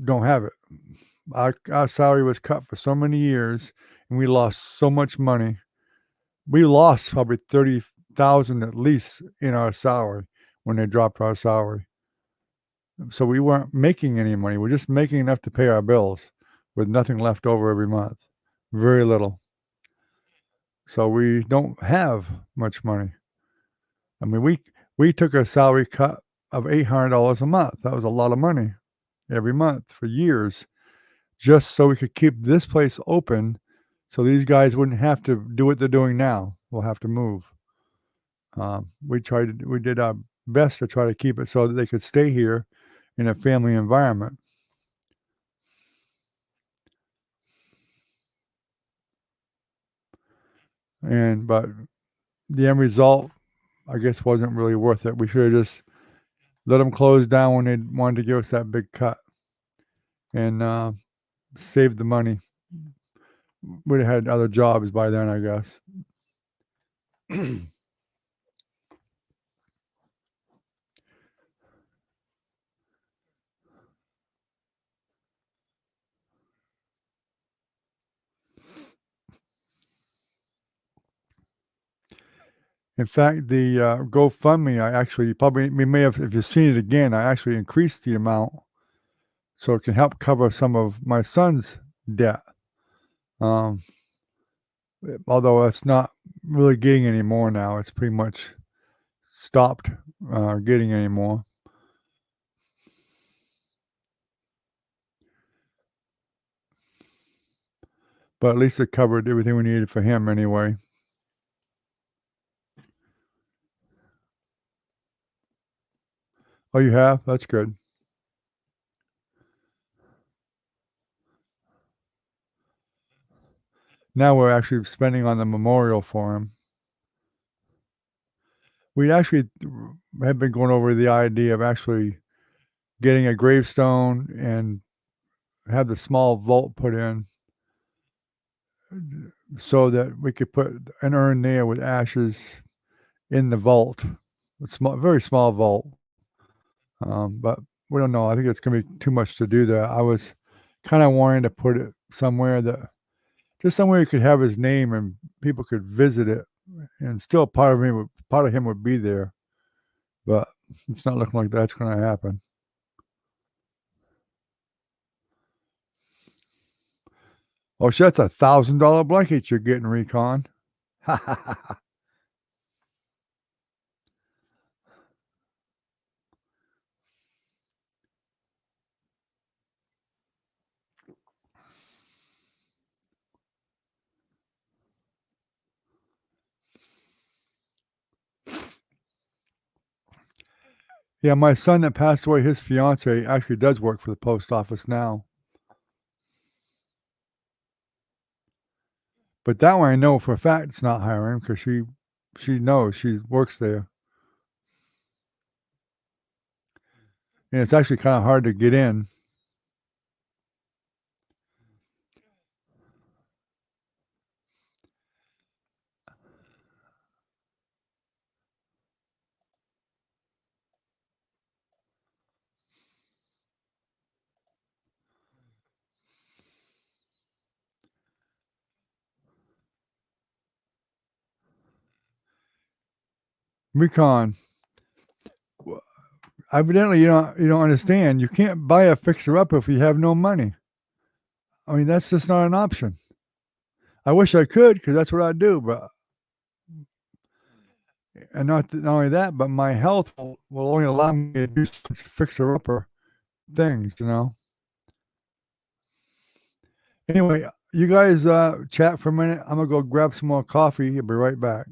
don't have it. Our salary was cut for so many years, and we lost so much money. We lost probably 30,000 at least in our salary when they dropped our salary. So we weren't making any money. We're just making enough to pay our bills with nothing left over every month. Very little. So we don't have much money. I mean, we took a salary cut of $800 a month. That was a lot of money every month for years, just so we could keep this place open, so these guys wouldn't have to do what they're doing now. We'll have to move. We did our best to try to keep it so that they could stay here in a family environment. But the end result, I guess, wasn't really worth it. We should have just let them close down when they wanted to give us that big cut and saved the money. We'd have had other jobs by then, I guess. In fact, the GoFundMe, I actually we may have, if you've seen it again, I actually increased the amount so it can help cover some of my son's debt. Um, although it's not really getting any more now, it's pretty much stopped getting any more. But at least it covered everything we needed for him anyway. Oh, you have? That's good. Now we're actually spending on the memorial for him. We actually have been going over the idea of actually getting a gravestone and have the small vault put in so that we could put an urn there with ashes in the vault. A small, very small vault. But we don't know. I think it's gonna be too much to do that. I was kinda wanting to put it somewhere that just somewhere you could have his name and people could visit it, and still part of him would be there, but it's not looking like that's gonna happen. Oh, shit, that's $1,000 blanket you're getting, Recon. Yeah, my son that passed away, his fiancée actually does work for the post office now. But that one I know for a fact it's not hiring because she knows, she works there, and it's actually kinda hard to get in. Recon, w evidently you don't understand, you can't buy a fixer-upper if you have no money. I mean, that's just not an option. I wish I could because that's what I do, but and not only that, but my health will only allow me to do such fixer-upper things, you know? Anyway, you guys, chat for a minute. I'm gonna go grab some more coffee. I'll be right back.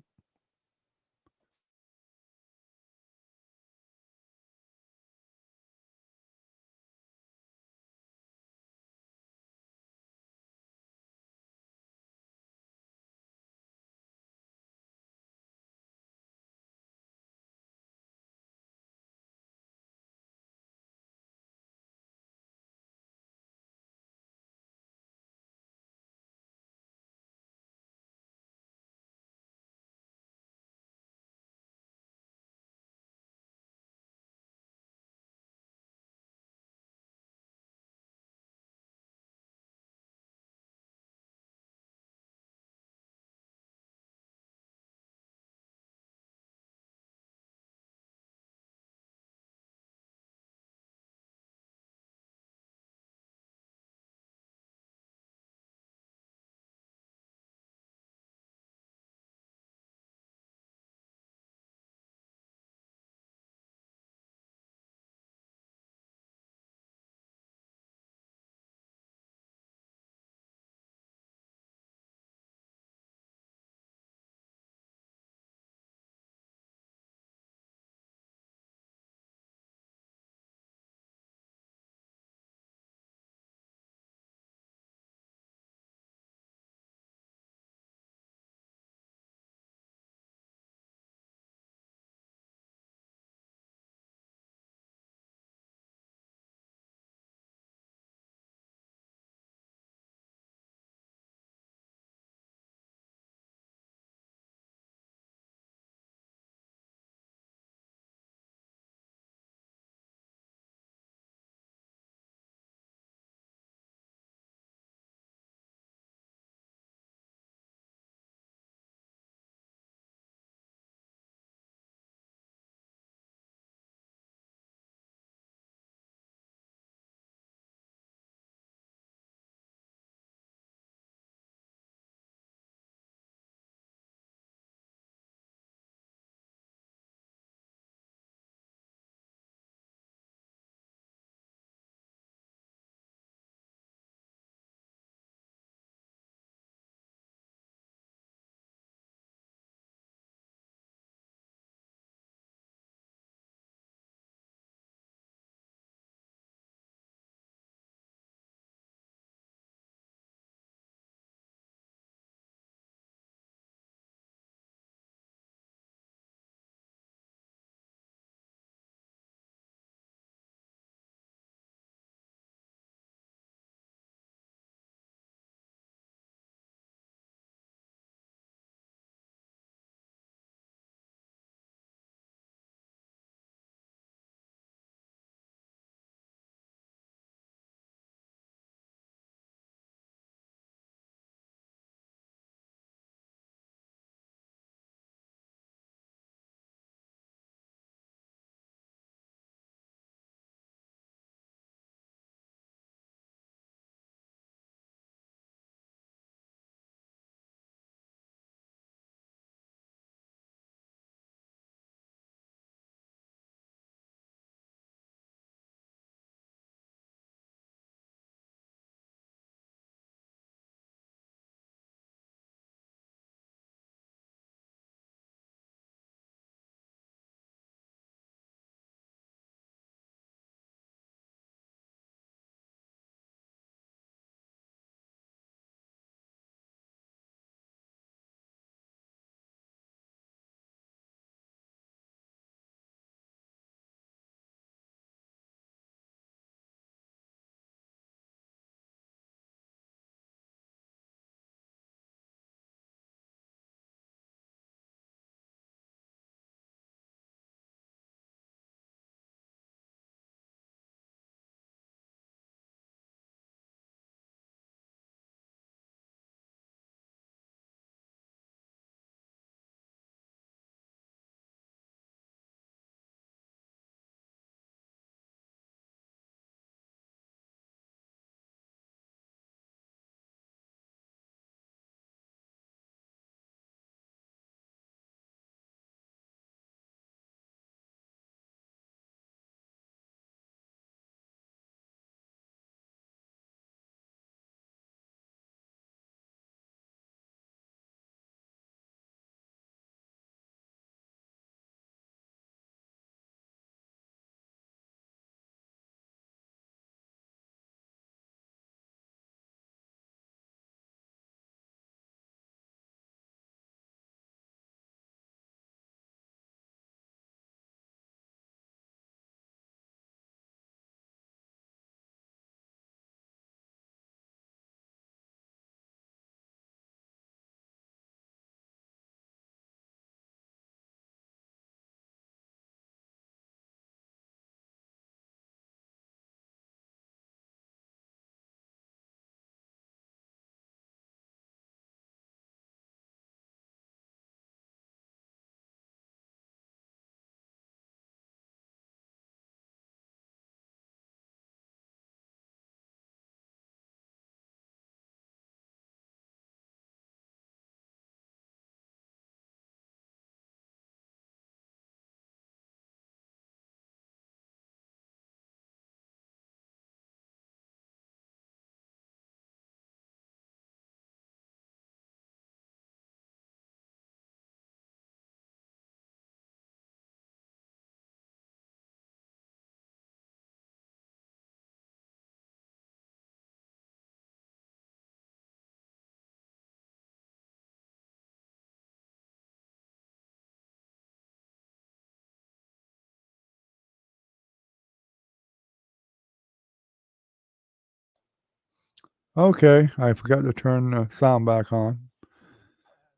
Okay, I forgot to turn the sound back on.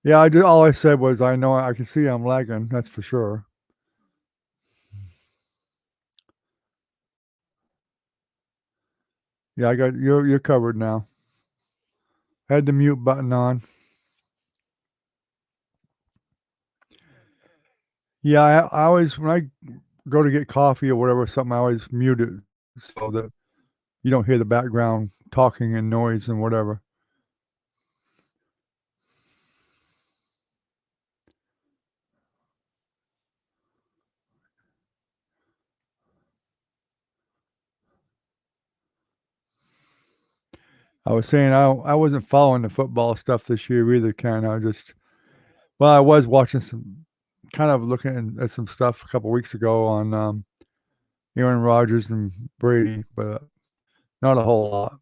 Yeah, all I said was, I know I can see I'm lagging, that's for sure. Yeah, I got you're covered now. Had the mute button on. Yeah, I always when I go to get coffee or whatever, something, I always mute it so that you don't hear the background talking and noise and whatever. I was saying I wasn't following the football stuff this year either, Ken. I just well, I was watching some kind of looking at some stuff a couple weeks ago on, Aaron Rodgers and Brady, but not a whole lot.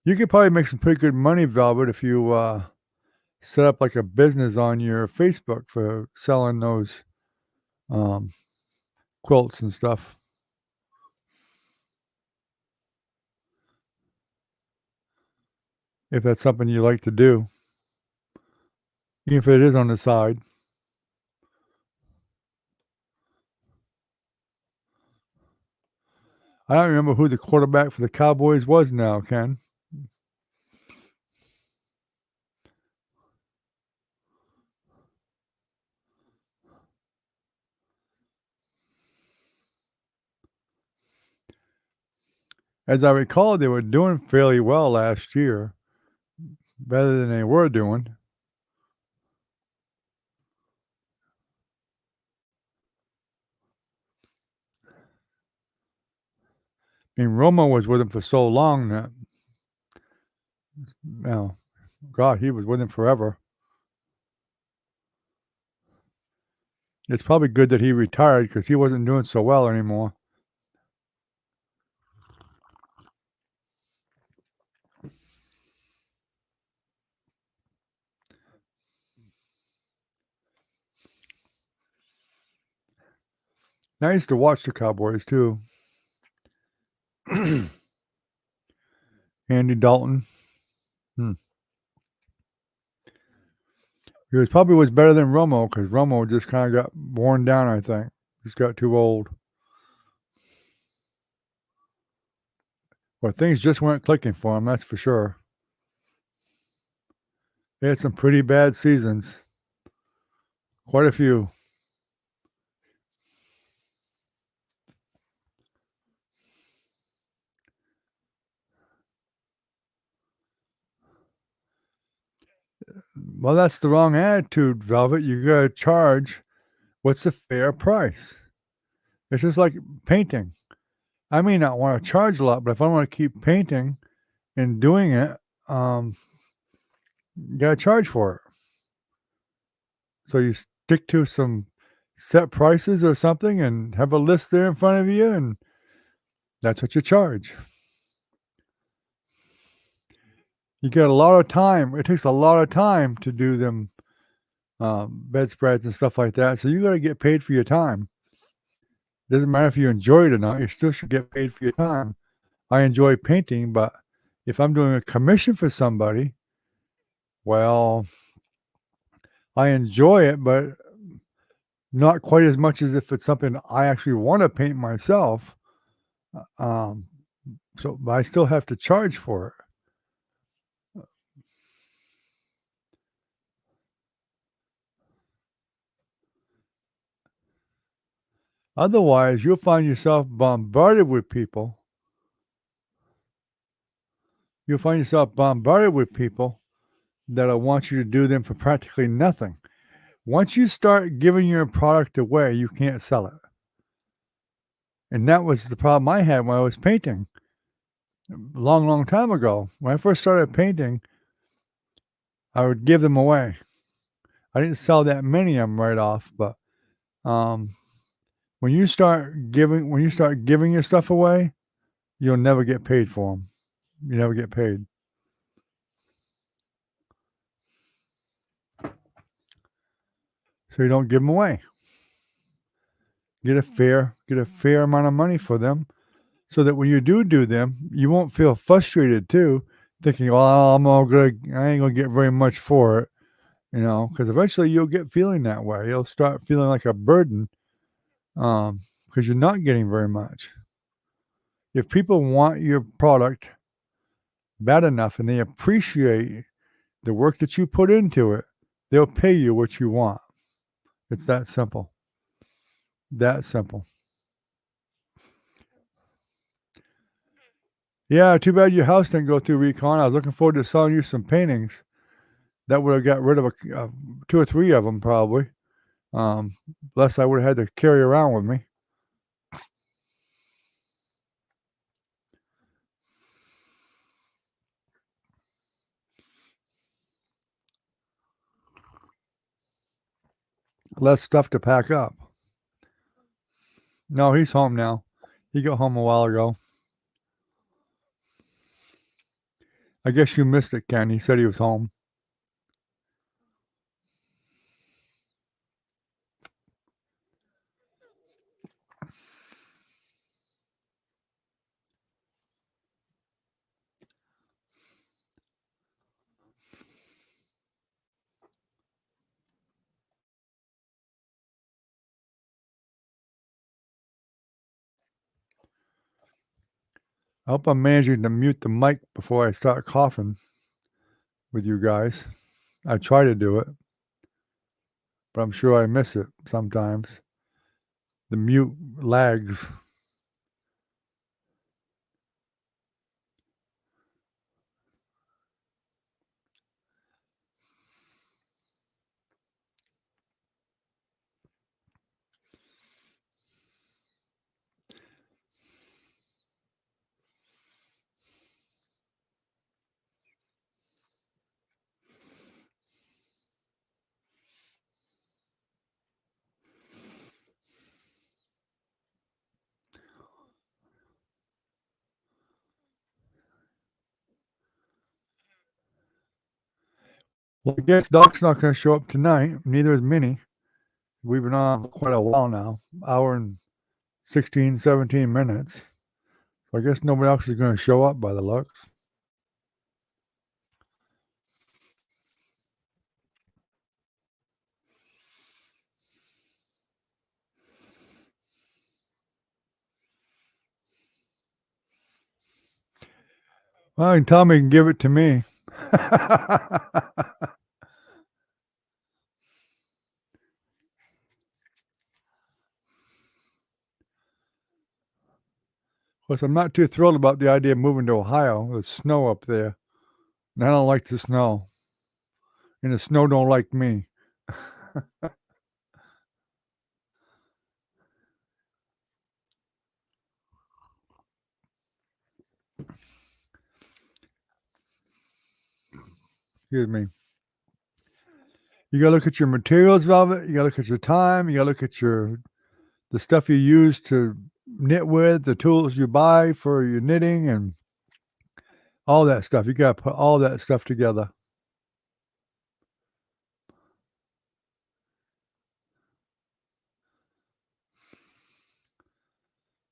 You could probably make some pretty good money, Velvet, if you, set up, like, a business on your Facebook for selling those, um, quilts and stuff, if that's something you like to do, even if it is on the side. I don't remember who the quarterback for the Cowboys was now, Ken. As I recall, they were doing fairly well last year, better than they were doing. I mean, Romo was with him for so long that, you God, he was with him forever. It's probably good that he retired because he wasn't doing so well anymore. And I used to watch the Cowboys too. Andy Dalton. Hmm. He was better than Romo because Romo just kind of got worn down, I think. Just got too old. Well, things just weren't clicking for him, that's for sure. He had some pretty bad seasons. Quite a few. Well, that's the wrong attitude, Velvet. You gotta charge what's the fair price. It's just like painting. I may not want to charge a lot, but if I want to keep painting and doing it, um, you gotta charge for it. So you stick to some set prices or something and have a list there in front of you, and that's what you charge. You get a lot of time. It takes a lot of time to do them bedspreads and stuff like that. So you got to get paid for your time. Doesn't matter if you enjoy it or not. You still should get paid for your time. I enjoy painting, but if I'm doing a commission for somebody, well, I enjoy it, but not quite as much as if it's something I actually want to paint myself. Um, but I still have to charge for it. Otherwise, you'll find yourself bombarded with people. You'll find yourself bombarded with people that'll want you to do them for practically nothing. Once you start giving your product away, you can't sell it. And that was the problem I had when I was painting a long, long time ago. When I first started painting, I would give them away. I didn't sell that many of them right off, but um, when you start giving your stuff away, you'll never get paid for them. You never get paid. So you don't give them away. Get a fair amount of money for them, so that when you do them, you won't feel frustrated too, thinking, "Well, I ain't gonna get very much for it," because eventually you'll get feeling that way. You'll start feeling like a burden, because you're not getting very much. If people want your product bad enough and they appreciate the work that you put into it, they'll pay you what you want. It's that simple. That simple. Yeah, too bad your house didn't go through recon. I was looking forward to selling you some paintings. That would have got rid of 2 or 3 of them probably. Less I would have had to carry around with me. Less stuff to pack up. No, he's home now. He got home a while ago. I guess you missed it, Ken. He said he was home. I hope I'm managing to mute the mic before I start coughing with you guys. I try to do it, but I'm sure I miss it sometimes. The mute lags. Well, I guess Doc's not going to show up tonight. Neither is Minnie. We've been on quite a while now, hour and 16, 17 minutes. So I guess nobody else is going to show up by the looks. Well, and Tommy can give it to me. Of course, I'm not too thrilled about the idea of moving to Ohio. There's snow up there, and I don't like the snow. And the snow don't like me. Excuse me. You gotta look at your materials, Velvet. You gotta look at your time. You gotta look at the stuff you use to knit with, the tools you buy for your knitting, and all that stuff. You gotta put all that stuff together.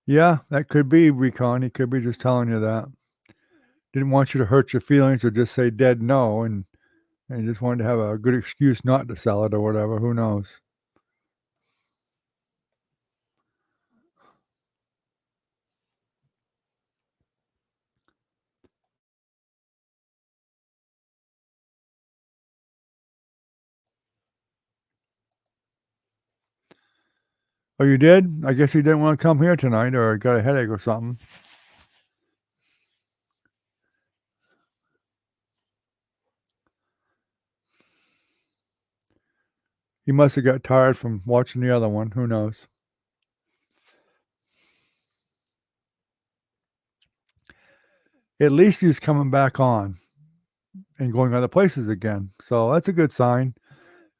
Yeah, that could be Recon. He could be just telling you that. Didn't want you to hurt your feelings or just say dead no, and just wanted to have a good excuse not to sell it or whatever. Who knows? Oh, you did? I guess he didn't want to come here tonight or got a headache or something. He must have got tired from watching the other one. Who knows? At least he's coming back on and going other places again. So that's a good sign.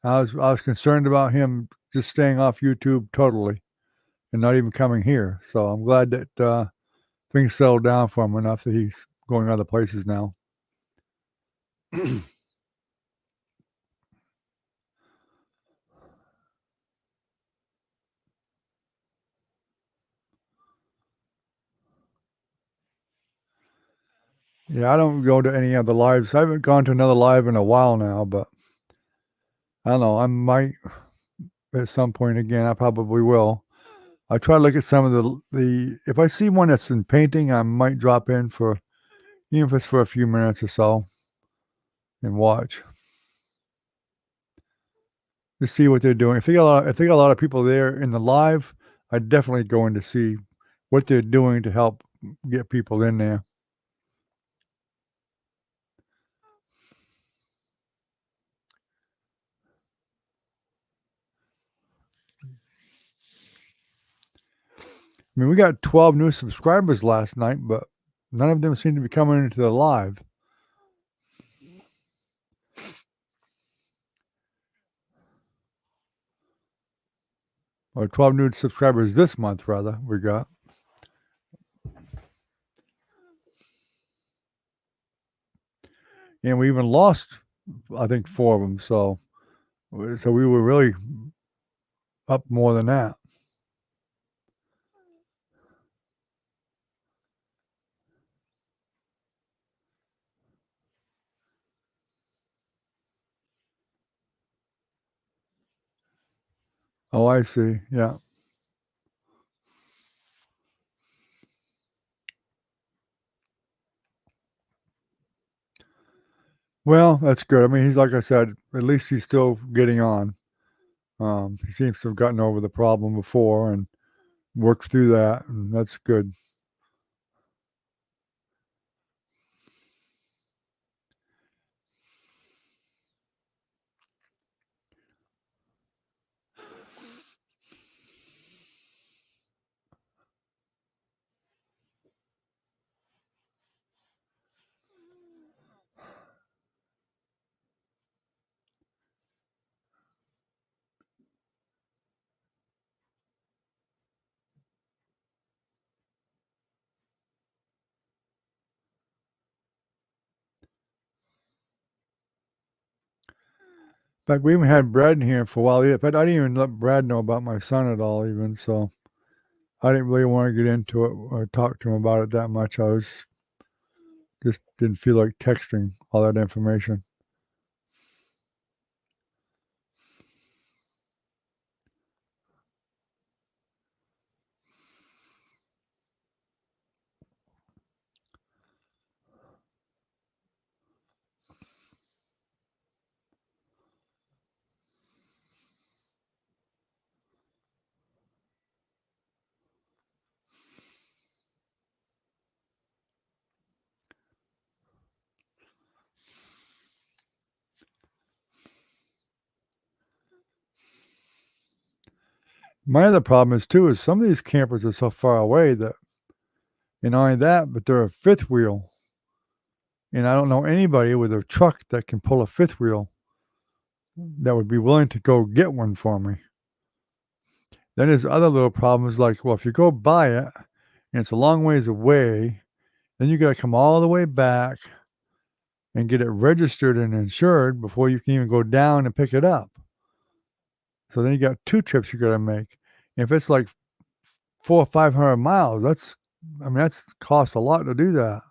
I was concerned about him just staying off YouTube totally and not even coming here. So I'm glad that things settled down for him enough that he's going other places now. Yeah, I don't go to any other lives. I haven't gone to another live in a while now, but I don't know. I might at some point again. I probably will. I try to look at some of the. If I see one that's in painting, I might drop in for, even if it's for a few minutes or so, and watch. To see what they're doing. If they got a lot of people there in the live, I definitely go in to see what they're doing to help get people in there. I mean, we got 12 new subscribers last night, but none of them seem to be coming into the live. Or 12 new subscribers this month, rather, we got. And we even lost, I think, 4 of them. So we were really up more than that. Oh, I see. Yeah. Well, that's good. I mean, he's like I said, at least he's still getting on. He seems to have gotten over the problem before and worked through that, and that's good. In fact, we even had Brad in here for a while. But I didn't even let Brad know about my son at all, even. So I didn't really want to get into it or talk to him about it that much. I was just didn't feel like texting all that information. My other problem is too is some of these campers are so far away that, and not only that, but they're a fifth wheel, and I don't know anybody with a truck that can pull a fifth wheel that would be willing to go get one for me. Then there's other little problems like, well, if you go buy it and it's a long ways away, then you got to come all the way back and get it registered and insured before you can even go down and pick it up. So then you got 2 trips you got to make. If it's like 400 or 500 miles, that's costs a lot to do that.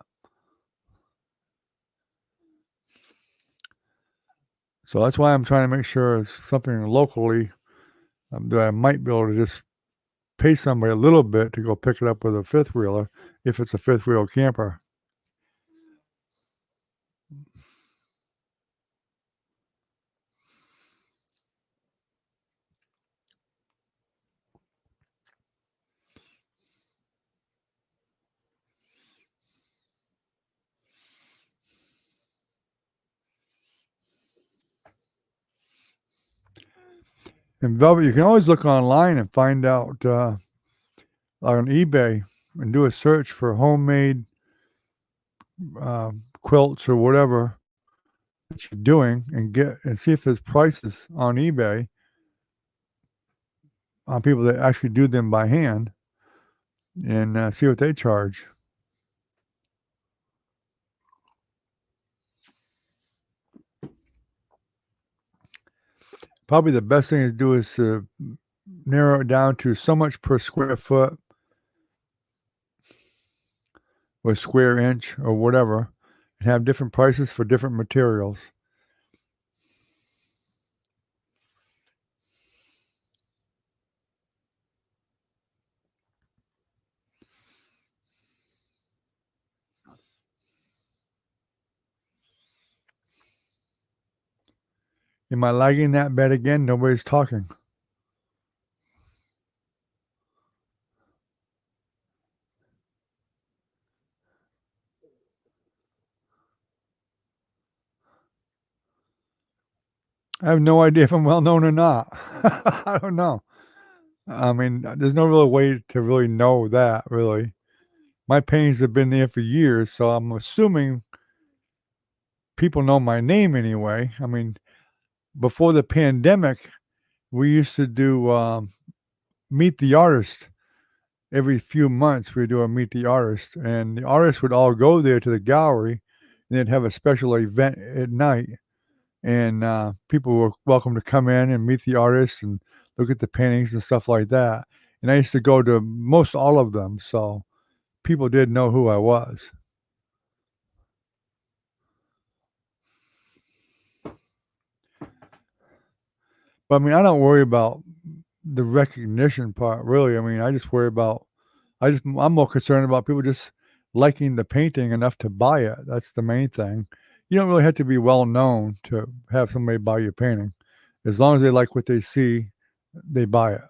So that's why I'm trying to make sure it's something locally that I might be able to just pay somebody a little bit to go pick it up with a fifth wheeler if it's a fifth wheel camper. And Velvet, you can always look online and find out on eBay and do a search for homemade quilts or whatever that you're doing and see if there's prices on eBay on people that actually do them by hand and see what they charge. Probably the best thing to do is to narrow it down to so much per square foot or square inch or whatever, and have different prices for different materials. Am I lagging that bad again? Nobody's talking. I have no idea if I'm well known or not. I don't know. I mean, there's no real way to really know that, really. My paintings have been there for years, so I'm assuming people know my name anyway. I mean, before the pandemic, we used to do Meet the Artist. Every few months, we would do a Meet the Artist, and the artists would all go there to the gallery, and they'd have a special event at night. And people were welcome to come in and meet the artists and look at the paintings and stuff like that. And I used to go to most all of them, so people did know who I was. But I mean, I don't worry about the recognition part, really. I mean, I just worry about, I'm more concerned about people just liking the painting enough to buy it. That's the main thing. You don't really have to be well known to have somebody buy your painting. As long as they like what they see, they buy it.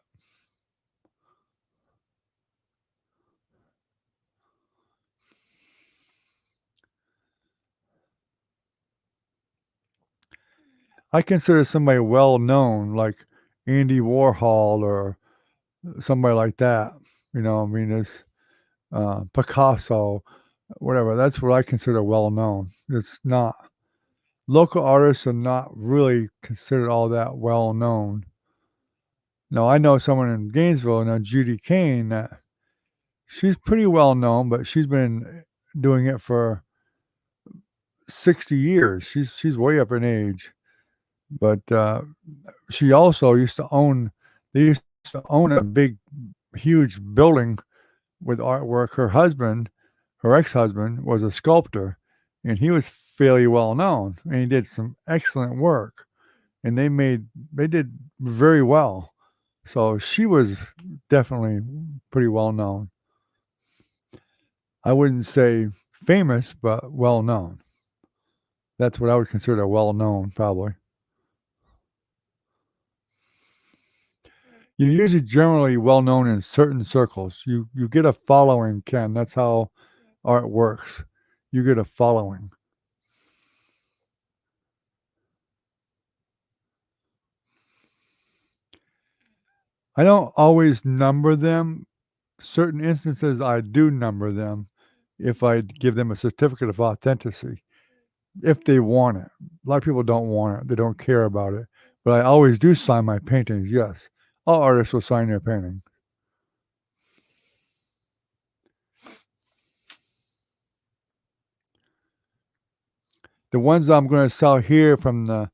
I consider somebody well known, like Andy Warhol or somebody like that. I mean, it's Picasso, whatever. That's what I consider well known. It's not local artists are not really considered all that well known. Now I know someone in Gainesville, now Judy Kane. She's pretty well known, but she's been doing it for 60 years. She's way up in age, but she also used to own. They used to own a big, huge building with artwork. Her ex-husband, was a sculptor, and he was fairly well known, and he did some excellent work. And they did very well. So she was definitely pretty well known. I wouldn't say famous, but well known. That's what I would consider well known, probably. You're usually generally well known in certain circles. You get a following, Ken. That's how art works. You get a following. I don't always number them. Certain instances, I do number them if I give them a certificate of authenticity, if they want it. A lot of people don't want it, they don't care about it. But I always do sign my paintings, yes. All artists will sign their paintings. The ones I'm going to sell here from the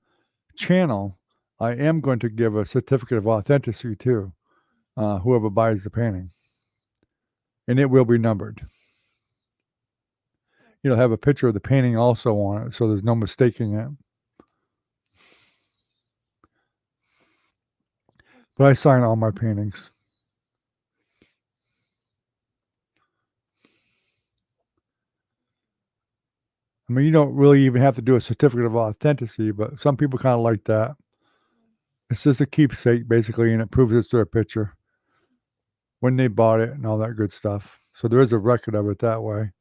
channel, I am going to give a certificate of authenticity to whoever buys the painting. And it will be numbered. It'll have a picture of the painting also on it, so there's no mistaking it. But I sign all my paintings. I mean, you don't really even have to do a certificate of authenticity, but some people kind of like that. It's just a keepsake, basically, and it proves it's their picture when they bought it and all that good stuff. So there is a record of it that way.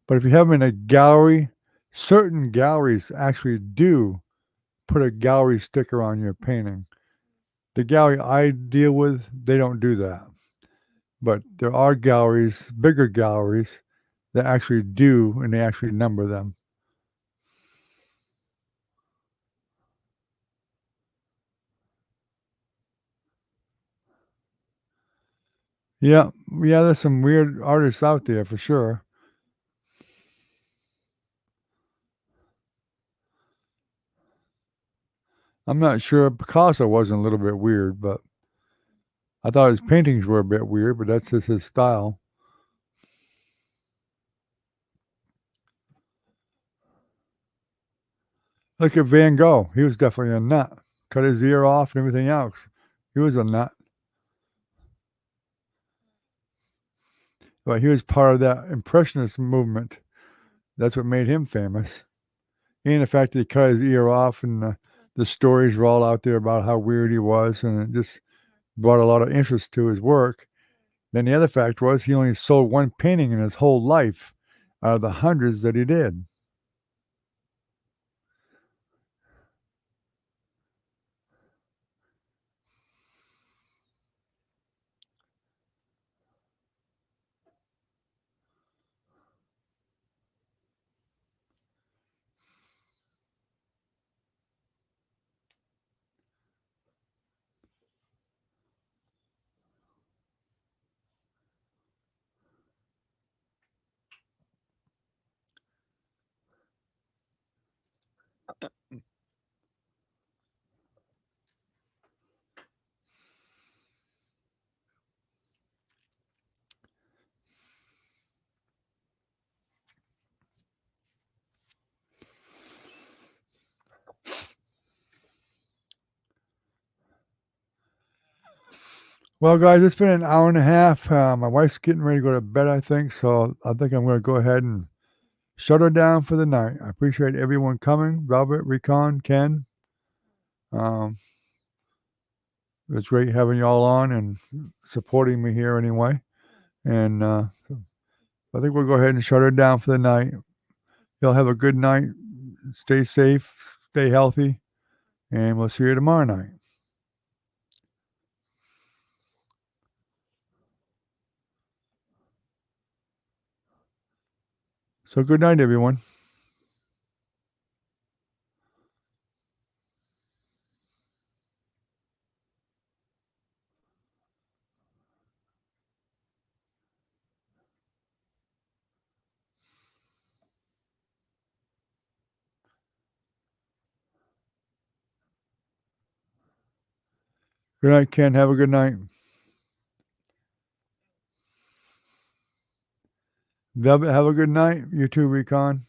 But if you have them in a gallery, certain galleries actually do put a gallery sticker on your painting. The gallery I deal with, they don't do that. But there are galleries, bigger galleries, that actually do, and they actually number them. Yeah, yeah, there's some weird artists out there for sure. I'm not sure. Picasso wasn't a little bit weird, but I thought his paintings were a bit weird, but that's just his style. Look at Van Gogh. He was definitely a nut. Cut his ear off and everything else. He was a nut. But he was part of that Impressionist movement. That's what made him famous. And the fact that he cut his ear off and the stories were all out there about how weird he was, and it just brought a lot of interest to his work. Then the other fact was he only sold one painting in his whole life out of the hundreds that he did. Well, guys, it's been an hour and a half. My wife's getting ready to go to bed, I think, so I think I'm going to go ahead and shut her down for the night. I appreciate everyone coming. Velvet, Recon, Ken. Um, it's great having y'all on and supporting me here anyway. And I think we'll go ahead and shut her down for the night. Y'all have a good night. Stay safe, stay healthy, and we'll see you tomorrow night. So good night, everyone. Good night, Ken. Have a good night. Velvet, have a good night. You too, Recon.